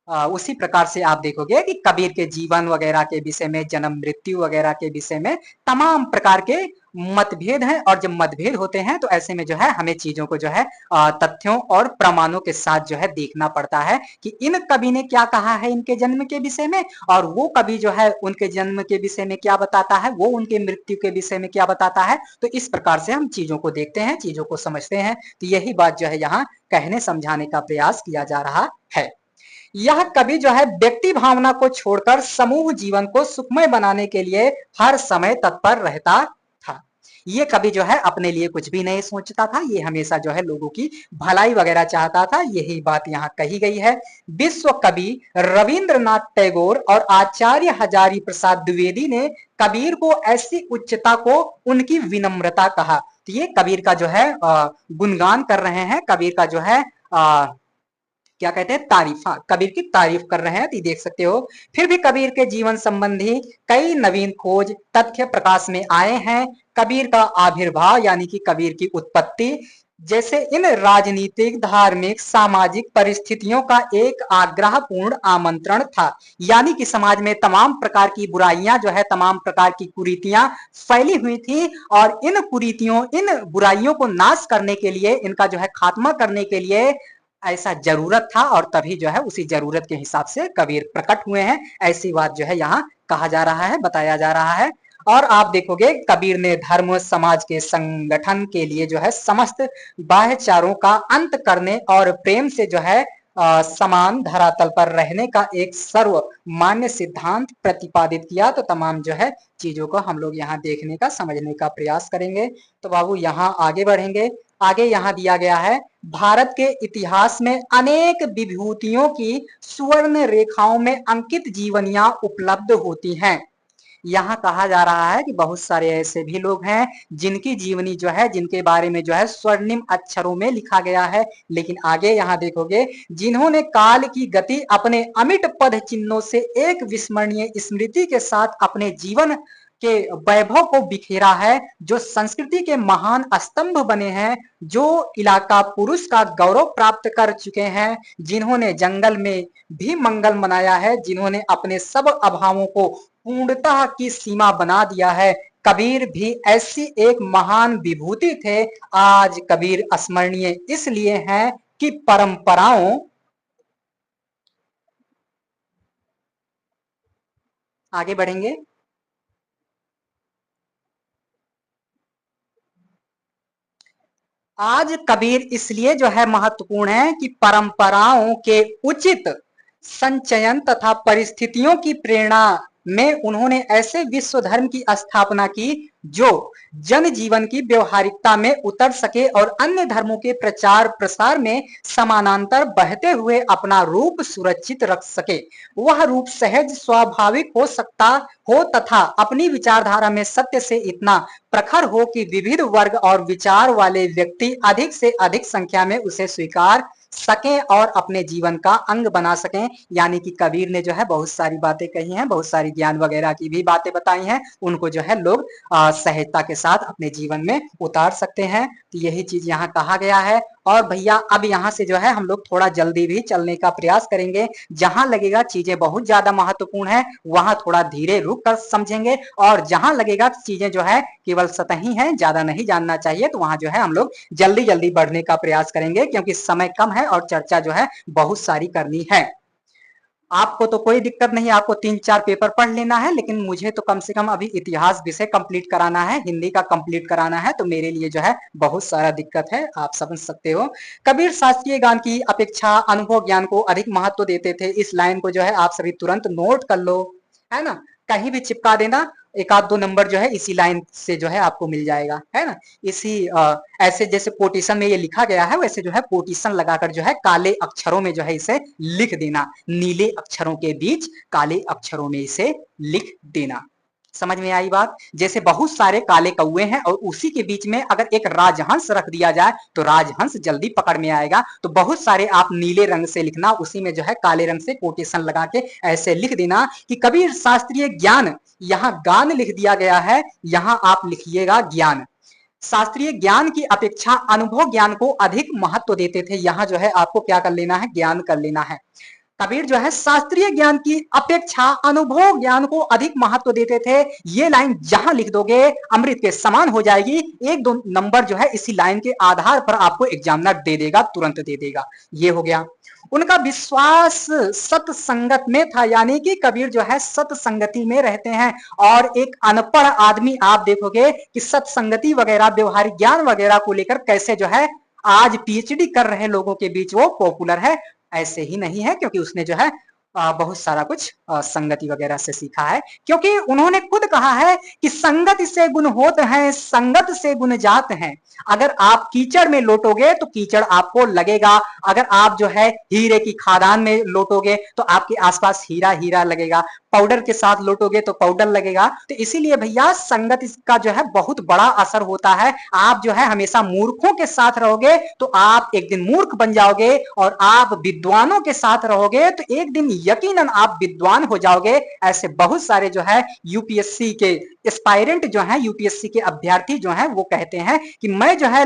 उसी प्रकार से आप देखोगे कि कबीर के जीवन वगैरह के विषय में, जन्म मृत्यु वगैरह के विषय में तमाम प्रकार के मतभेद हैं, और जब मतभेद होते हैं तो ऐसे में जो है हमें चीजों को जो है तथ्यों और प्रमाणों के साथ जो है देखना पड़ता है कि इन कवि ने क्या कहा है इनके जन्म के विषय में, और वो कवि जो है उनके जन्म के विषय में क्या बताता है, वो उनके मृत्यु के विषय में क्या बताता है। तो इस प्रकार से हम चीजों को देखते हैं, चीजों को समझते हैं। तो यही बात जो है यहाँ कहने समझाने का प्रयास किया जा रहा है। यह कवि जो है व्यक्ति भावना को छोड़कर समूह जीवन को सुखमय बनाने के लिए हर समय तत्पर रहता था। ये कवि जो है अपने लिए कुछ भी नहीं सोचता था, ये हमेशा जो है लोगों की भलाई वगैरह चाहता था, यही बात यहाँ कही गई है। विश्व कवि रविंद्रनाथ टैगोर और आचार्य हजारी प्रसाद द्विवेदी ने कबीर को ऐसी उच्चता को उनकी विनम्रता कहा। तो ये कबीर का जो है गुणगान कर रहे हैं, कबीर का जो है क्या कहते हैं, तारीफ, कबीर की तारीफ कर रहे हैं। तो देख सकते हो, फिर भी कबीर के जीवन संबंधी कई नवीन खोज तथ्य प्रकाश में आए हैं। कबीर का आविर्भाव यानी कि कबीर की उत्पत्ति जैसे इन राजनीतिक, धार्मिक, सामाजिक परिस्थितियों का एक आग्रहपूर्ण आमंत्रण था। यानी कि समाज में तमाम प्रकार की बुराइयां जो है, तमाम प्रकार की कुरीतियां फैली हुई थी और इन कुरीतियों, इन बुराइयों को नाश करने के लिए, इनका जो है खात्मा करने के लिए ऐसा जरूरत था और तभी जो है उसी जरूरत के हिसाब से कबीर प्रकट हुए हैं। ऐसी बात जो है यहाँ कहा जा रहा है, बताया जा रहा है। और आप देखोगे कबीर ने धर्म समाज के संगठन के लिए जो है समस्त बाह्यचारों का अंत करने और प्रेम से जो है समान धरातल पर रहने का एक सर्वमान्य सिद्धांत प्रतिपादित किया। तो तमाम जो है चीजों को हम लोग यहाँ देखने का, समझने का प्रयास करेंगे। तो बाबू यहाँ आगे बढ़ेंगे। आगे यहाँ दिया गया है, भारत के इतिहास में अनेक विभूतियों की सुवर्ण रेखाओं में अंकित जीवनियां उपलब्ध होती हैं। यहाँ कहा जा रहा है कि बहुत सारे ऐसे भी लोग हैं जिनकी जीवनी जो है, जिनके बारे में जो है स्वर्णिम अक्षरों में लिखा गया है। लेकिन आगे यहाँ देखोगे, जिन्होंने काल की गति अपने अमिट पद चिन्हों से एक विस्मरणीय स्मृति के साथ अपने जीवन के वैभव को बिखेरा है, जो संस्कृति के महान स्तंभ बने हैं, जो इलाका पुरुष का गौरव प्राप्त कर चुके हैं, जिन्होंने जंगल में भी मंगल मनाया है, जिन्होंने अपने सब अभावों को पूर्णता की सीमा बना दिया है। कबीर भी ऐसी एक महान विभूति थे। आज कबीर स्मरणीय इसलिए हैं कि परंपराओं, आगे बढ़ेंगे। आज कबीर इसलिए जो है महत्वपूर्ण है कि परंपराओं के उचित संचयन तथा परिस्थितियों की प्रेरणा में उन्होंने ऐसे विश्व धर्म की स्थापना की जो जन जीवन की व्यवहारिकता में उतर सके और अन्य धर्मों के प्रचार प्रसार में समानांतर बहते हुए अपना रूप सुरक्षित रख सके। वह रूप सहज स्वाभाविक हो सकता हो तथा अपनी विचारधारा में सत्य से इतना प्रखर हो कि विविध वर्ग और विचार वाले व्यक्ति अधिक से अधिक संख्या में उसे स्वीकार सकें और अपने जीवन का अंग बना सकें। यानी कि कबीर ने जो है बहुत सारी बातें कही हैं, बहुत सारी ज्ञान वगैरह की भी बातें बताई हैं, उनको जो है लोग सहजता के साथ अपने जीवन में उतार सकते हैं। तो यही चीज यहाँ कहा गया है। और भैया अब यहाँ से जो है हम लोग थोड़ा जल्दी भी चलने का प्रयास करेंगे। जहां लगेगा चीजें बहुत ज्यादा महत्वपूर्ण है वहां थोड़ा धीरे रुक कर समझेंगे, और जहां लगेगा चीजें जो है केवल सतही हैं, ज्यादा नहीं जानना चाहिए, तो वहां जो है हम लोग जल्दी जल्दी बढ़ने का प्रयास करेंगे, क्योंकि समय कम है और चर्चा जो है बहुत सारी करनी है। आपको तो कोई दिक्कत नहीं, आपको 3-4 पेपर पढ़ लेना है, लेकिन मुझे तो कम से कम अभी इतिहास विषय कंप्लीट कराना है, हिंदी का कंप्लीट कराना है, तो मेरे लिए जो है बहुत सारा दिक्कत है, आप समझ सकते हो। कबीर शास्त्रीय ज्ञान की अपेक्षा अनुभव ज्ञान को अधिक महत्व देते थे। इस लाइन को जो है आप सभी तुरंत नोट कर लो, है ना, कहीं भी चिपका देना। एक आध दो नंबर जो है इसी लाइन से जो है आपको मिल जाएगा, है ना। इसी ऐसे जैसे कोटेशन में ये लिखा गया है, वैसे जो है कोटेशन लगाकर जो है काले अक्षरों में जो है इसे लिख देना, नीले अक्षरों के बीच काले अक्षरों में इसे लिख देना। समझ में आई बात। जैसे बहुत सारे काले कौए हैं और उसी के बीच में अगर एक राजहंस रख दिया जाए तो राजहंस जल्दी पकड़ में आएगा। तो बहुत सारे आप नीले रंग से लिखना, उसी में जो है काले रंग से कोटेशन लगा के ऐसे लिख देना कि कबीर शास्त्रीय ज्ञान, यहाँ गान लिख दिया गया है, यहां आप लिखिएगा ज्ञान। शास्त्रीय ज्ञान की अपेक्षा अनुभव ज्ञान को अधिक महत्व देते थे। यहां जो है आपको क्या कर लेना है, ज्ञान कर लेना है। कबीर जो है शास्त्रीय ज्ञान की अपेक्षा अनुभव ज्ञान को अधिक महत्व देते थे। ये लाइन जहां लिख दोगे अमृत के समान हो जाएगी। 1-2 नंबर जो है इसी लाइन के आधार पर आपको एग्जामिनर दे देगा, तुरंत दे देगा। ये हो गया। उनका विश्वास सत्संगत में था, यानी कि कबीर जो है सत्संगति में रहते हैं। और एक अनपढ़ आदमी आप देखोगे कि सत्संगति वगैरह, व्यवहारिक ज्ञान वगैरह को लेकर कैसे जो है आज पीएचडी कर रहे लोगों के बीच वो पॉपुलर है। ऐसे ही नहीं है, क्योंकि उसने जो है बहुत सारा कुछ संगति वगैरह से सीखा है। क्योंकि उन्होंने खुद कहा है कि संगत से गुण होते हैं, संगत से गुण जात हैं। अगर आप कीचड़ में लोटोगे तो कीचड़ आपको लगेगा, अगर आप जो है हीरे की खादान में लोटोगे तो आपके आसपास हीरा हीरा लगेगा, पाउडर के साथ लोटोगे तो पाउडर लगेगा। तो इसीलिए भैया संगत का जो है बहुत बड़ा असर होता है। आप जो है हमेशा मूर्खों के साथ रहोगे तो आप एक दिन मूर्ख बन जाओगे, और आप विद्वानों के साथ रहोगे तो एक दिन यकीनन आप विद्वान हो जाओगे। ऐसे बहुत सारे जो है यूपीएससी के एस्पायरेंट जो है, यूपीएससी के अभ्यर्थी जो है, वो कहते हैं कि मैं जो है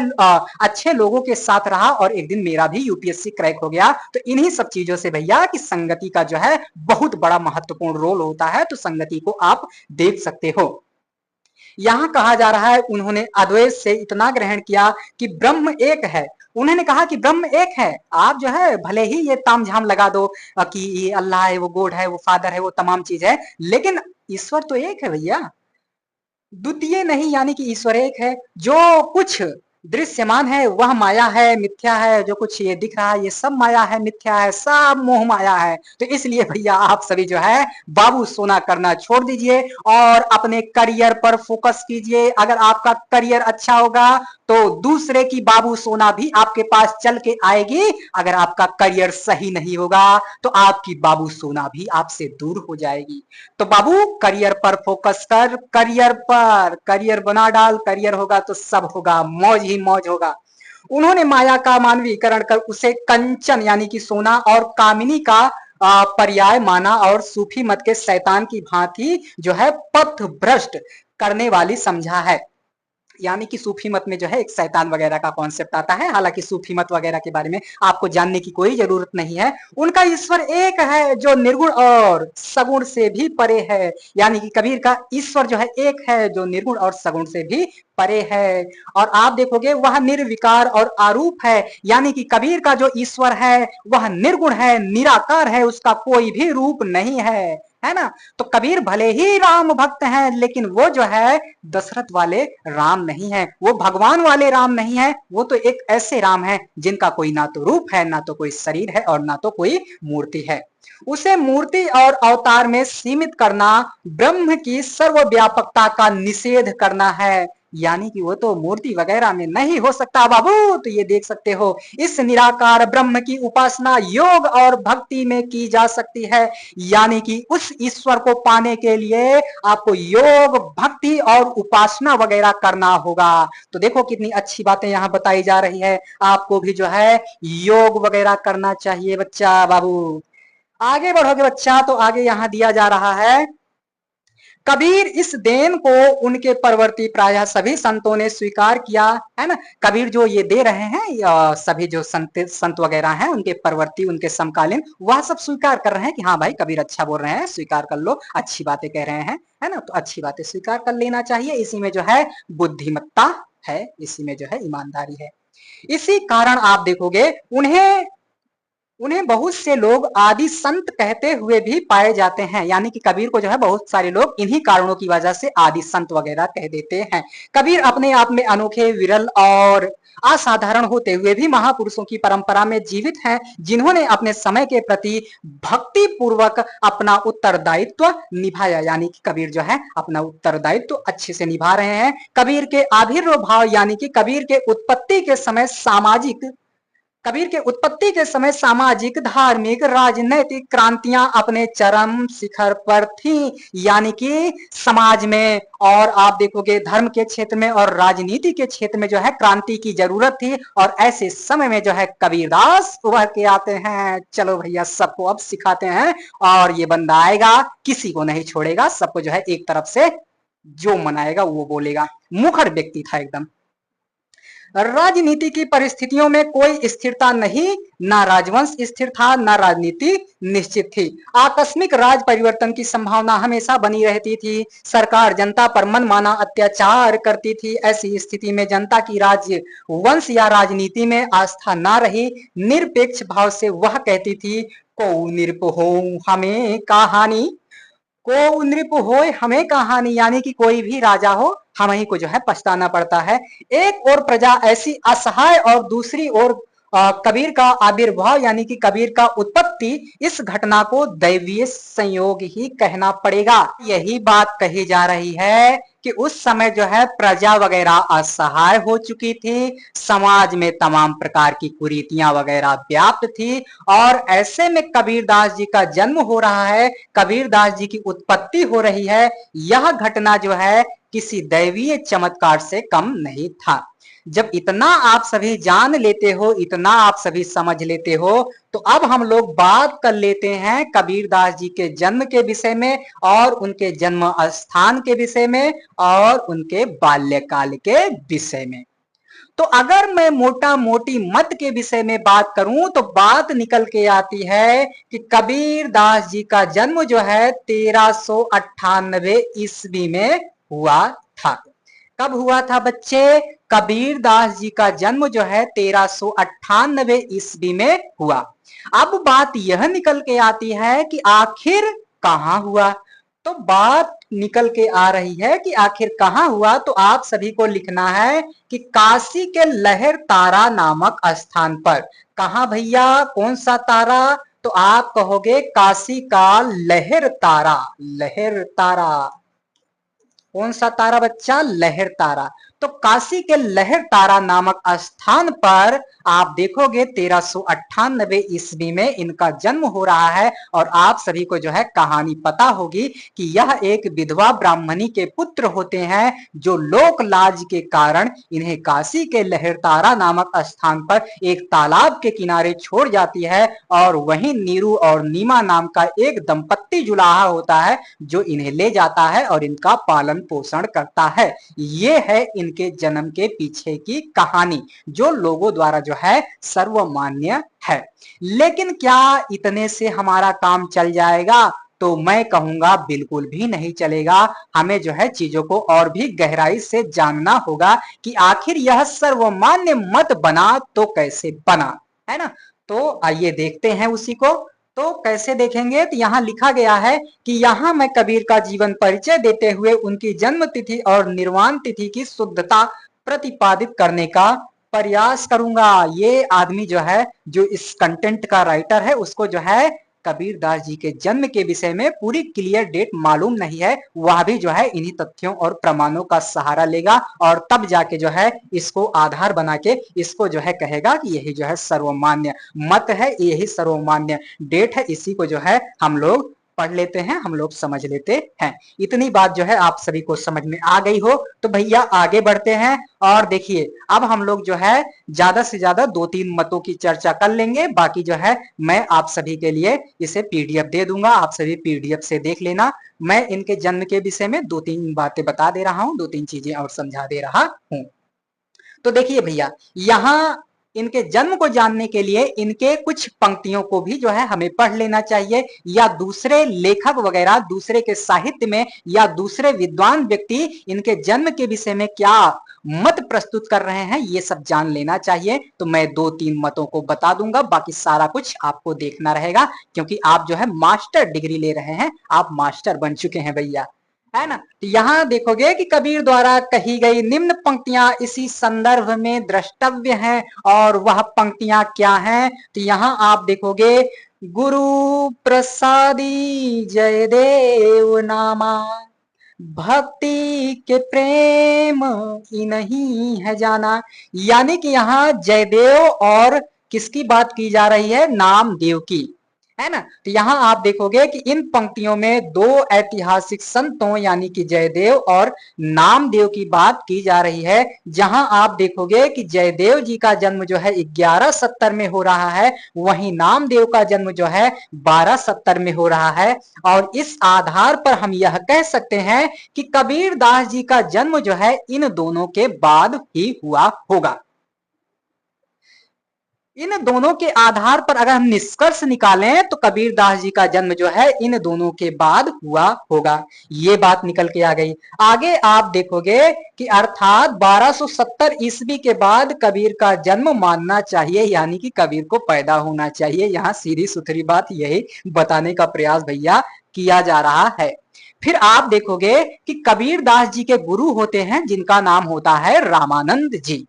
अच्छे लोगों के साथ रहा और एक दिन मेरा भी यूपीएससी क्रैक हो गया। तो इन्हीं सब चीजों से भैया कि संगति का जो है बहुत बड़ा महत्वपूर्ण रोल होता है, तो संगति को आप देख सकते हो। यहां कहा जा रहा है उन्होंने अद्वैत से इतना ग्रहण किया कि ब्रह्म एक है। उन्होंने कहा कि ब्रह्म एक है। आप जो है भले ही ये तामझाम लगा दो कि ये अल्लाह है, वो गॉड है, वो फादर है, वो तमाम चीज है, लेकिन ईश्वर तो एक है भैया, द्वितीय नहीं, यानी कि ईश्वर एक है। जो कुछ दृश्यमान है वह माया है, मिथ्या है। जो कुछ ये दिख रहा है ये सब माया है, मिथ्या है, सब मोह माया है। तो इसलिए भैया आप सभी जो है बाबू सोना करना छोड़ दीजिए और अपने करियर पर फोकस कीजिए। अगर आपका करियर अच्छा होगा तो दूसरे की बाबू सोना भी आपके पास चल के आएगी। अगर आपका करियर सही नहीं होगा तो आपकी बाबू सोना भी आपसे दूर हो जाएगी। तो बाबू करियर पर फोकस कर, करियर बना डाल। करियर होगा तो सब होगा, मौज ही मौज होगा। उन्होंने माया का मानवीकरण कर उसे कंचन यानी कि सोना और कामिनी का पर्याय माना और सूफी मत के शैतान की भांति जो है पथ भ्रष्ट करने वाली समझा है। यानी कि सूफी मत में जो है एक शैतान वगैरह का कॉन्सेप्ट आता है। हालांकि सूफी मत वगैरह के बारे में आपको जानने की कोई जरूरत नहीं है। उनका ईश्वर एक है जो निर्गुण और सगुण से भी परे है। यानी कि कबीर का ईश्वर जो है एक है जो निर्गुण और सगुण से भी परे है। और आप देखोगे वह निर्विकार और आरूप है। यानी कि कबीर का जो ईश्वर है वह निर्गुण है, निराकार है, उसका कोई भी रूप नहीं है ना। तो कबीर भले ही राम भक्त हैं, लेकिन वो जो है दशरथ वाले राम नहीं है, वो भगवान वाले राम नहीं है। वो तो एक ऐसे राम है जिनका कोई ना तो रूप है, ना तो कोई शरीर है और ना तो कोई मूर्ति है। उसे मूर्ति और अवतार में सीमित करना ब्रह्म की सर्वव्यापकता का निषेध करना है। यानी कि वो तो मूर्ति वगैरह में नहीं हो सकता बाबू। तो ये देख सकते हो इस निराकार ब्रह्म की उपासना योग और भक्ति में की जा सकती है। यानी कि उस ईश्वर को पाने के लिए आपको योग भक्ति और उपासना वगैरह करना होगा। तो देखो कितनी अच्छी बातें यहाँ बताई जा रही है। आपको भी जो है योग वगैरह करना चाहिए बच्चा। बाबू आगे बढ़ोगे बच्चा तो आगे यहाँ दिया जा रहा है, कबीर इस देन को उनके परवर्ती प्रायः सभी संतों ने स्वीकार किया है ना। कबीर जो ये दे रहे हैं सभी जो संत वगैरह हैं उनके परवर्ती उनके समकालीन वह सब स्वीकार कर रहे हैं कि हाँ भाई कबीर अच्छा बोल रहे हैं, स्वीकार कर लो, अच्छी बातें कह रहे हैं, है ना। तो अच्छी बातें स्वीकार कर लेना चाहिए। इसी में जो है बुद्धिमत्ता है, इसी में जो है ईमानदारी है। इसी कारण आप देखोगे उन्हें बहुत से लोग आदि संत कहते हुए भी पाए जाते हैं। यानी कि कबीर को जो है बहुत सारे लोग इन्हीं कारणों की वजह से आदि संत वगैरह कह देते हैं। कबीर अपने आप में अनोखे, विरल और असाधारण होते हुए भी महापुरुषों की परंपरा में जीवित हैं, जिन्होंने अपने समय के प्रति भक्ति पूर्वक अपना उत्तरदायित्व निभाया। यानी कि कबीर जो है अपना उत्तरदायित्व अच्छे से निभा रहे हैं। कबीर के आविर्भाव यानी कि कबीर के उत्पत्ति के समय सामाजिक, धार्मिक, राजनैतिक क्रांतियां अपने चरम शिखर पर थी। यानी कि समाज में और आप देखोगे धर्म के क्षेत्र में और राजनीति के क्षेत्र में जो है क्रांति की जरूरत थी। और ऐसे समय में जो है कबीरदास उभर के आते हैं। चलो भैया सबको अब सिखाते हैं और ये बंदा आएगा, किसी को नहीं छोड़ेगा, सबको जो है एक तरफ से जो मनाएगा वो बोलेगा। मुखर व्यक्ति था एकदम। राजनीति की परिस्थितियों में कोई स्थिरता नहीं, ना राजवंश स्थिर था, ना राजनीति निश्चित थी। आकस्मिक राज परिवर्तन की संभावना हमेशा बनी रहती थी। सरकार जनता पर मनमाना अत्याचार करती थी। ऐसी स्थिति में जनता की राज्य वंश या राजनीति में आस्था ना रही। निरपेक्ष भाव से वह कहती थी, को निरप हो हमें कहानी, को नृप होय हमें कहानी। यानी कि कोई भी राजा हो हम ही को जो है पछताना पड़ता है। एक और प्रजा ऐसी असहाय और दूसरी ओर कबीर का आविर्भाव यानी कि कबीर का उत्पत्ति, इस घटना को दैवीय संयोग ही कहना पड़ेगा। यही बात कही जा रही है कि उस समय जो है प्रजा वगैरह असहाय हो चुकी थी, समाज में तमाम प्रकार की कुरीतियां वगैरह व्याप्त थी और ऐसे में कबीरदास जी का जन्म हो रहा है, कबीरदास जी की उत्पत्ति हो रही है। यह घटना जो है किसी दैवीय चमत्कार से कम नहीं था। जब इतना आप सभी जान लेते हो, इतना आप सभी समझ लेते हो, तो अब हम लोग बात कर लेते हैं कबीरदास जी के जन्म के विषय में और उनके जन्म स्थान के विषय में और उनके बाल्यकाल के विषय में। तो अगर मैं मोटा मोटी मत के विषय में बात करूं तो बात निकल के आती है कि कबीरदास जी का जन्म जो है 1398 ईस्वी में हुआ था। कब हुआ था बच्चे? कबीरदास जी का जन्म जो है 1398 ईस्वी में हुआ। अब बात यह निकल के आती है कि आखिर कहां हुआ। तो बात निकल के आ रही है कि आखिर कहां हुआ, तो आप सभी को लिखना है कि काशी के लहर तारा नामक स्थान पर। कहां भैया? कौन सा तारा? तो आप कहोगे काशी का लहर तारा। लहर तारा कौन सा तारा बच्चा? लहर तारा। तो काशी के लहर तारा नामक स्थान पर आप देखोगे 1398 ईस्वी में इनका जन्म हो रहा है। और आप सभी को जो है कहानी पता होगी कि यह एक विधवा ब्राह्मणी के पुत्र होते हैं, जो लोक लाज के कारण इन्हें काशी के लहर तारा नामक स्थान पर एक तालाब के किनारे छोड़ जाती है। और वहीं नीरू और नीमा नाम का एक दंपत्ति जुलाहा होता है, जो इन्हें ले जाता है और इनका पालन पोषण करता है। ये है इनके जन्म के पीछे की कहानी, जो लोगों द्वारा जो है सर्वमान्य है। लेकिन क्या इतने से हमारा काम चल जाएगा? तो मैं कहूंगा बिल्कुल भी नहीं चलेगा। हमें जो है चीजों को और भी गहराई से जानना होगा कि आखिर यह सर्वमान्य मत बना तो कैसे बना, है ना। तो आइए देखते हैं उसी को। तो कैसे देखेंगे? तो यहाँ लिखा गया है कि यहाँ मैं कबीर का जीवन परिचय देते हुए उनकी जन्म तिथि और निर्वाण तिथि की शुद्धता प्रतिपादित करने का प्रयास करूंगा। ये आदमी जो है, जो इस कंटेंट का राइटर है, उसको जो है कबीरदास जी के जन्म के विषय में पूरी क्लियर डेट मालूम नहीं है। वह भी जो है इन्हीं तथ्यों और प्रमाणों का सहारा लेगा और तब जाके जो है इसको आधार बना के इसको जो है कहेगा कि यही जो है सर्वमान्य मत है, यही सर्वमान्य डेट है। इसी को जो है हम लोग पढ़ लेते हैं, हम लोग समझ लेते हैं। इतनी बात जो है आप सभी को समझ में आ गई हो तो भैया आगे बढ़ते हैं। और देखिए अब हम लोग जो है ज्यादा से ज्यादा 2-3 मतों की चर्चा कर लेंगे। बाकी जो है मैं आप सभी के लिए इसे पीडीएफ दे दूंगा, आप सभी पीडीएफ से देख लेना। मैं इनके जन्म के विषय में 2-3 बातें बता दे रहा हूं, 2-3 चीजें और समझा दे रहा हूं। तो देखिए भैया, यहाँ इनके जन्म को जानने के लिए इनके कुछ पंक्तियों को भी जो है हमें पढ़ लेना चाहिए, या दूसरे लेखक वगैरह दूसरे के साहित्य में या दूसरे विद्वान व्यक्ति इनके जन्म के विषय में क्या मत प्रस्तुत कर रहे हैं, ये सब जान लेना चाहिए। तो मैं 2-3 मतों को बता दूंगा, बाकी सारा कुछ आपको देखना रहेगा, क्योंकि आप जो है मास्टर डिग्री ले रहे हैं, आप मास्टर बन चुके हैं भैया, है ना। तो यहां देखोगे कि कबीर द्वारा कही गई निम्न पंक्तियां इसी संदर्भ में द्रष्टव्य हैं। और वह पंक्तियां क्या हैं? तो यहां आप देखोगे, गुरु प्रसादी जय देव नामा, भक्ति के प्रेम इन्हीं है जाना। यानी कि यहाँ जयदेव और किसकी बात की जा रही है? नामदेव की, है ना। तो यहाँ आप देखोगे कि इन पंक्तियों में 2 ऐतिहासिक संतों यानी कि जयदेव और नामदेव की बात की जा रही है। जहां आप देखोगे कि जयदेव जी का जन्म जो है 1170 में हो रहा है, वहीं नामदेव का जन्म जो है 1270 में हो रहा है। और इस आधार पर हम यह कह सकते हैं कि कबीरदास जी का जन्म जो है इन दोनों के बाद ही हुआ होगा। इन दोनों के आधार पर अगर हम निष्कर्ष निकालें तो कबीरदास जी का जन्म जो है इन दोनों के बाद हुआ होगा। ये बात निकल के आ गई। आगे आप देखोगे कि अर्थात 1270 ईस्वी के बाद कबीर का जन्म मानना चाहिए, यानी कि कबीर को पैदा होना चाहिए। यहाँ सीधी सुथरी बात यही बताने का प्रयास भैया किया जा रहा है। फिर आप देखोगे कि कबीरदास जी के गुरु होते हैं जिनका नाम होता है रामानंद जी,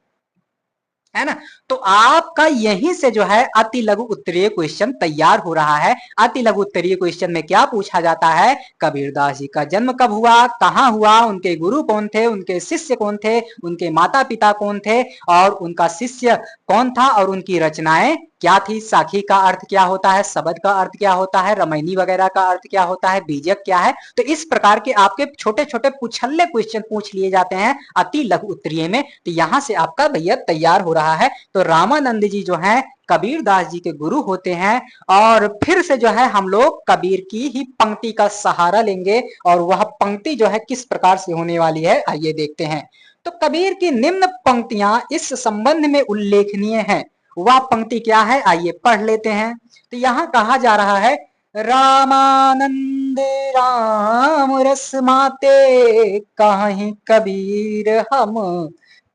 है ना। तो आपका यहीं से जो है अति लघु उत्तरीय क्वेश्चन तैयार हो रहा है। अति लघु उत्तरीय क्वेश्चन में क्या पूछा जाता है? कबीरदास जी का जन्म कब हुआ, कहां हुआ, उनके गुरु कौन थे, उनके शिष्य कौन थे, उनके माता पिता कौन थे और उनका शिष्य कौन था और उनकी रचनाएं क्या थी, साखी का अर्थ क्या होता है, शब्द का अर्थ क्या होता है, रमैनी वगैरह का अर्थ क्या होता है, बीजक क्या है। तो इस प्रकार के आपके छोटे छोटे पुछल्ले क्वेश्चन पूछ लिए जाते हैं अति लघु उत्तरीय में। तो यहां से आपका भैया तैयार हो रहा है। तो रामानंद जी जो है कबीरदास जी के गुरु होते हैं। और फिर से जो है हम लोग कबीर की ही पंक्ति का सहारा लेंगे और वह पंक्ति जो है किस प्रकार से होने वाली है आइए देखते हैं। तो कबीर की निम्न पंक्तियां इस संबंध में उल्लेखनीय हैं। वह पंक्ति क्या है आइए पढ़ लेते हैं। तो यहां कहा जा रहा है, रामानंद राम रस माते कहीं कबीर हम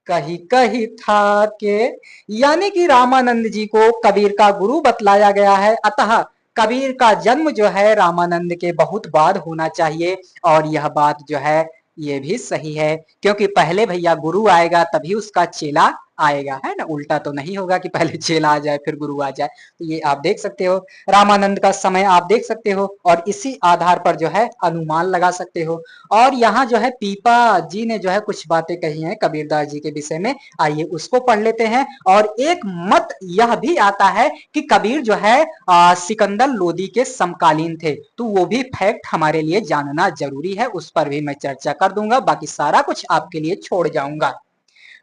कहीं कहीं था के। यानी कि रामानंद जी को कबीर का गुरु बतलाया गया है, अतः कबीर का जन्म जो है रामानंद के बहुत बाद होना चाहिए। और यह बात जो है ये भी सही है, क्योंकि पहले भैया गुरु आएगा तभी उसका चेला आएगा, है ना। उल्टा तो नहीं होगा कि पहले चेला आ जाए फिर गुरु आ जाए। तो ये आप देख सकते हो, रामानंद का समय आप देख सकते हो और इसी आधार पर जो है अनुमान लगा सकते हो। और यहाँ जो है पीपा जी ने जो है कुछ बातें कही हैं कबीरदास जी के विषय में, आइए उसको पढ़ लेते हैं। और एक मत यह भी आता है कि कबीर जो है सिकंदर लोदी के समकालीन थे। तो वो भी फैक्ट हमारे लिए जानना जरूरी है, उस पर भी मैं चर्चा कर दूंगा, बाकी सारा कुछ आपके लिए छोड़ जाऊंगा।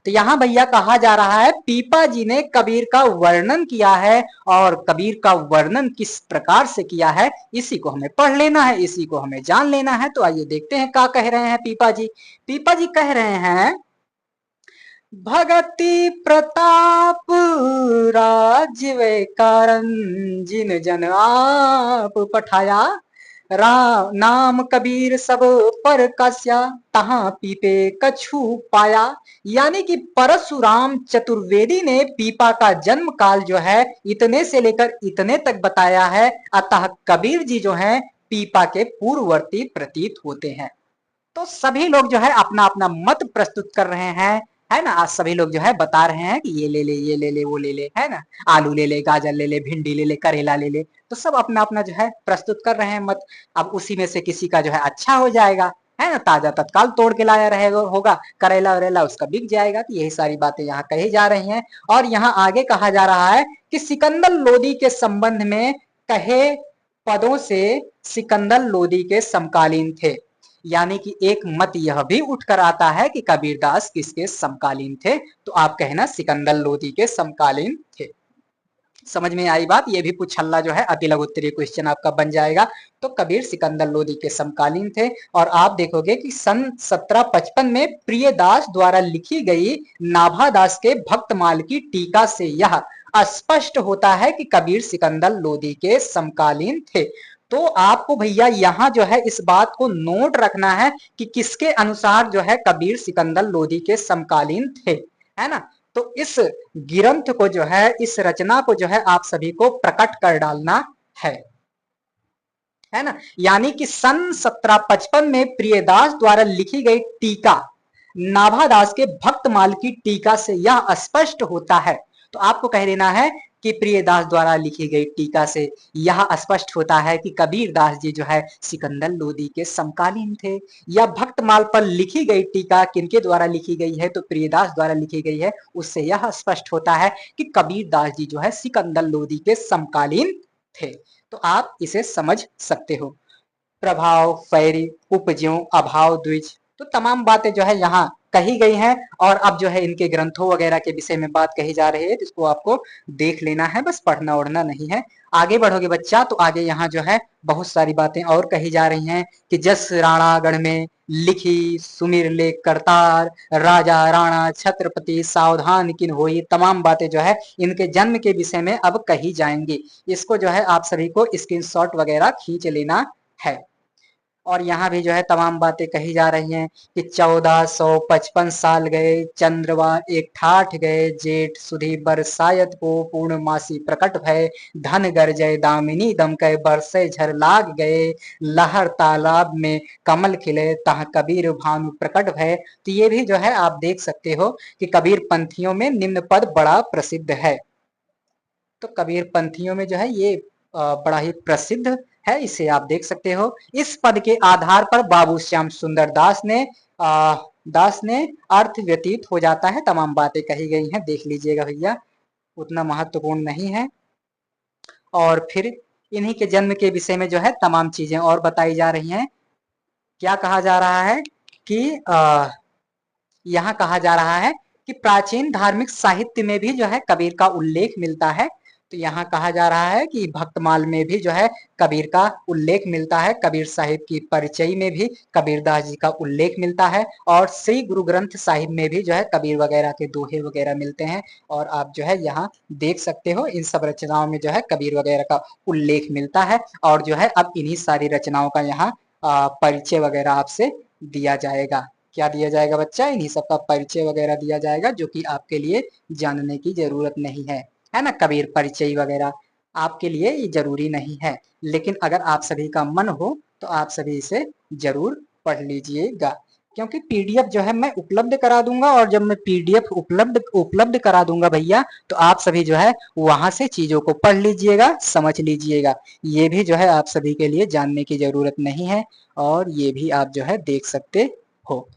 तो यहाँ भैया कहा जा रहा है पीपा जी ने कबीर का वर्णन किया है। और कबीर का वर्णन किस प्रकार से किया है इसी को हमें पढ़ लेना है, इसी को हमें जान लेना है। तो आइए देखते हैं क्या कह रहे हैं पीपा जी। पीपा जी कह रहे हैं, भगति प्रताप राजवे कारण जिन जन आप पठाया, राम नाम कबीर सब पर कस्या तहां पीपे कछु पाया। यानी कि परशुराम चतुर्वेदी ने पीपा का जन्म काल जो है इतने से लेकर इतने तक बताया है, अतः कबीर जी जो है पीपा के पूर्ववर्ती प्रतीत होते हैं। तो सभी लोग जो है अपना अपना मत प्रस्तुत कर रहे हैं, है ना। आज सभी लोग जो है बता रहे हैं कि ये ले ले, ये ले ले, वो ले ले, है ना। आलू ले ले, गाजर ले ले, भिंडी ले ले, करेला ले ले। तो सब अपना अपना जो है प्रस्तुत कर रहे हैं मत। अब उसी में से किसी का जो है अच्छा हो जाएगा, है ना, ताजा तत्काल तोड़ के लाया रहेगा होगा, करेला वरेला उसका बिक जाएगा। तो यही सारी बातें यहाँ कही जा रही हैं। और यहाँ आगे कहा जा रहा है कि सिकंदर लोदी के संबंध में कहे पदों से सिकंदर लोदी के समकालीन थे। यानी कि एक मत यह भी उठकर आता है कि कबीरदास किसके समकालीन थे। तो आप कहना सिकंदर लोदी के समकालीन थे। समझ में आई बात। ये भी पुछल्ला जो है अति लघु उत्तरीय क्वेश्चन आपका बन जाएगा। तो कबीर सिकंदर लोदी के समकालीन थे। और आप देखोगे कि सन 1755 में प्रियदास द्वारा लिखी गई नाभादास के भक्तमाल की टीका से यह स्पष्ट होता है कि कबीर सिकंदर लोदी के समकालीन थे। तो आपको भैया यहाँ जो है इस बात को नोट रखना है कि किसके अनुसार जो है कबीर सिकंदर लोदी के समकालीन थे, है ना। तो इस ग्रंथ को जो है, इस रचना को जो है आप सभी को प्रकट कर डालना है ना। यानी कि सन 1755 में प्रियदास द्वारा लिखी गई टीका नाभादास के भक्तमाल की टीका से यह स्पष्ट होता है। तो आपको कह देना है कि प्रियदास द्वारा लिखी गई टीका से यह स्पष्ट होता है कि कबीरदास जी जो है सिकंदर लोदी के समकालीन थे। या भक्तमाल पर लिखी गई टीका किनके द्वारा लिखी गई है, तो प्रियदास द्वारा लिखी गई है। उससे यह स्पष्ट होता है कि कबीरदास जी जो है सिकंदर लोदी के समकालीन थे। तो आप इसे समझ सकते हो। प्रभाव, फैरी, उपज्यों, अभाव, द्विज, तो तमाम बातें जो है यहाँ कही गई हैं। और अब जो है इनके ग्रंथों वगैरह के विषय में बात कही जा रही है, जिसको आपको देख लेना है, बस पढ़ना उड़ना नहीं है। आगे बढ़ोगे बच्चा तो आगे यहाँ जो है बहुत सारी बातें और कही जा रही हैं कि जस राणागढ़ में लिखी सुमिर ले करतार, राजा राणा छत्रपति सावधान किन होई। तमाम बातें जो है इनके जन्म के विषय में अब कही जाएंगी। इसको जो है आप सभी को स्क्रीनशॉट वगैरह खींच लेना है। और यहाँ भी जो है तमाम बातें कही जा रही हैं कि 1455 साल गए चंद्रवा एक ठाठ गए, जेठ सुधी बरसायत को पूर्णमासी प्रकट भय, धन गरजय दामिनी दमकय बरसे झर लाग गए, लहर तालाब में कमल खिले तह कबीर भानु प्रकट भय। तो ये भी जो है आप देख सकते हो कि कबीर पंथियों में निम्न पद बड़ा प्रसिद्ध है। तो कबीर पंथियों में जो है ये बड़ा ही प्रसिद्ध है, इसे आप देख सकते हो। इस पद के आधार पर बाबू श्याम सुंदर दास ने अर्थ व्यतीत हो जाता है। तमाम बातें कही गई हैं, देख लीजिएगा भैया, उतना महत्वपूर्ण नहीं है। और फिर इन्हीं के जन्म के विषय में जो है तमाम चीजें और बताई जा रही हैं। क्या कहा जा रहा है कि यहाँ कहा जा रहा है कि प्राचीन धार्मिक साहित्य में भी जो है कबीर का उल्लेख मिलता है। तो यहाँ कहा जा रहा है कि भक्तमाल में भी जो है कबीर का उल्लेख मिलता है, कबीर साहिब की परिचय में भी कबीरदास जी का उल्लेख मिलता है, और श्री गुरु ग्रंथ साहिब में भी जो है कबीर वगैरह के दोहे वगैरह मिलते हैं। और आप जो है यहाँ देख सकते हो इन सब रचनाओं में जो है कबीर वगैरह का उल्लेख मिलता है। और जो है अब इन्हीं सारी रचनाओं का यहाँ परिचय वगैरह आपसे दिया जाएगा। क्या दिया जाएगा बच्चा? इन्हीं सब का परिचय वगैरह दिया जाएगा, जो कि आपके लिए जानने की जरूरत नहीं है ना। कबीर परिचय वगैरह आपके लिए ये जरूरी नहीं है, लेकिन अगर आप सभी का मन हो तो आप सभी इसे जरूर पढ़ लीजिएगा, क्योंकि पीडीएफ जो है मैं उपलब्ध करा दूंगा। और जब मैं पीडीएफ उपलब्ध करा दूंगा भैया, तो आप सभी जो है वहां से चीजों को पढ़ लीजिएगा, समझ लीजिएगा। ये भी जो है आप सभी के लिए जानने की जरूरत नहीं है, और ये भी आप जो है देख सकते हो।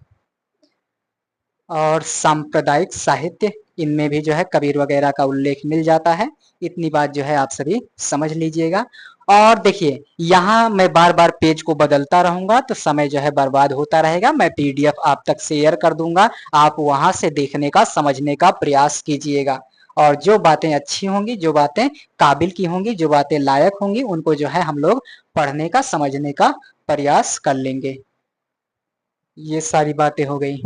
और सांप्रदायिक साहित्य, इनमें भी जो है कबीर वगैरह का उल्लेख मिल जाता है। इतनी बात जो है आप सभी समझ लीजिएगा। और देखिए यहाँ मैं बार बार पेज को बदलता रहूंगा तो समय जो है बर्बाद होता रहेगा। मैं पीडीएफ आप तक शेयर कर दूंगा, आप वहां से देखने का समझने का प्रयास कीजिएगा। और जो बातें अच्छी होंगी, जो बातें काबिल की होंगी, जो बातें लायक होंगी, उनको जो है हम लोग पढ़ने का समझने का प्रयास कर लेंगे। ये सारी बातें हो गई।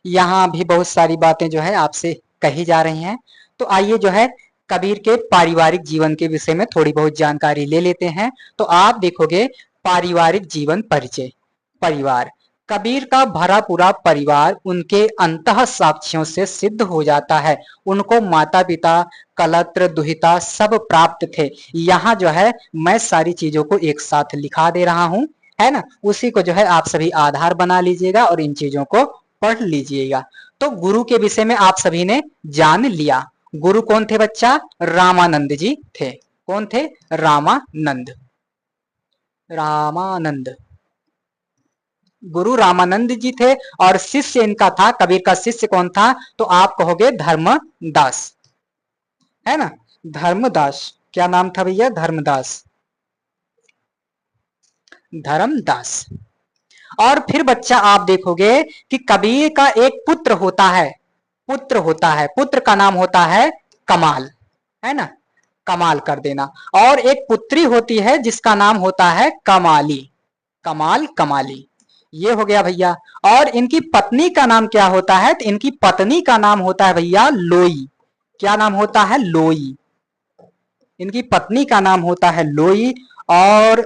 यहाँ भी बहुत सारी बातें जो है आपसे कही जा रही हैं। तो आइए जो है कबीर के पारिवारिक जीवन के विषय में थोड़ी बहुत जानकारी ले लेते हैं। तो आप देखोगे पारिवारिक जीवन परिचय। परिवार, कबीर का भरा पूरा परिवार उनके अंतः साक्ष्यों से सिद्ध हो जाता है। उनको माता पिता, कलत्र, दुहिता सब प्राप्त थे। यहाँ जो है मैं सारी चीजों को एक साथ लिखा दे रहा हूँ, है ना। उसी को जो है आप सभी आधार बना लीजिएगा और इन चीजों को पढ़ लीजिएगा। तो गुरु के विषय में आप सभी ने जान लिया। गुरु कौन थे बच्चा? रामानंद जी थे। कौन थे? रामानंद। रामानंद गुरु रामानंद जी थे। और शिष्य इनका था, कबीर का शिष्य कौन था? तो आप कहोगे धर्मदास, है ना। धर्मदास, क्या नाम था भैया? धर्मदास, धर्मदास। और फिर बच्चा आप देखोगे कि कबीर का एक पुत्र होता है। पुत्र होता है, पुत्र का नाम होता है कमाल, है ना। कमाल कर देना। और एक पुत्री होती है जिसका नाम होता है कमाली। कमाल, कमाली, ये हो गया भैया। और इनकी पत्नी का नाम क्या होता है? तो इनकी पत्नी का नाम होता है भैया लोई। क्या नाम होता है? लोई। इनकी पत्नी का नाम होता है लोई। और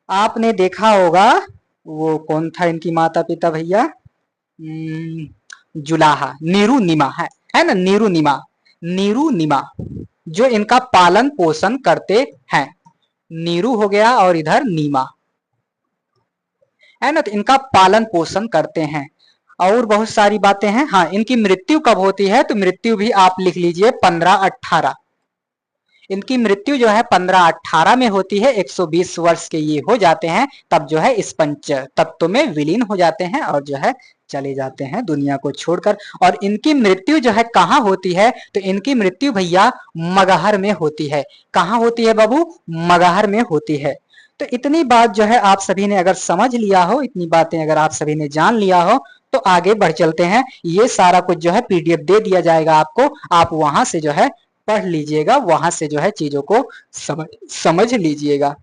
आपने देखा होगा वो कौन था इनकी माता पिता भैया? जुलाहा, नीरू नीमा, है ना। नीरू नीमा, नीरू नीमा जो इनका पालन पोषण करते हैं। नीरू हो गया और इधर नीमा, है ना। तो इनका पालन पोषण करते हैं। और बहुत सारी बातें हैं। हाँ, इनकी मृत्यु कब होती है? तो मृत्यु भी आप लिख लीजिए 1518। इनकी मृत्यु जो है 1518 में होती है। 120 वर्ष के ये हो जाते हैं, तब जो है इस पंच तत्व में विलीन हो जाते हैं और जो है चले जाते हैं दुनिया को छोड़कर। और इनकी मृत्यु जो है कहाँ होती है? तो इनकी मृत्यु भैया मगहर में होती है। कहाँ होती है बाबू? मगहर में होती है। तो इतनी बात जो है आप सभी ने अगर समझ लिया हो, इतनी बातें अगर आप सभी ने जान लिया हो, तो आगे बढ़ चलते हैं। ये सारा कुछ जो है पीडीएफ दे दिया जाएगा आपको, आप वहां से जो है पढ़ लीजिएगा, वहां से जो है चीजों को समझ लीजिएगा।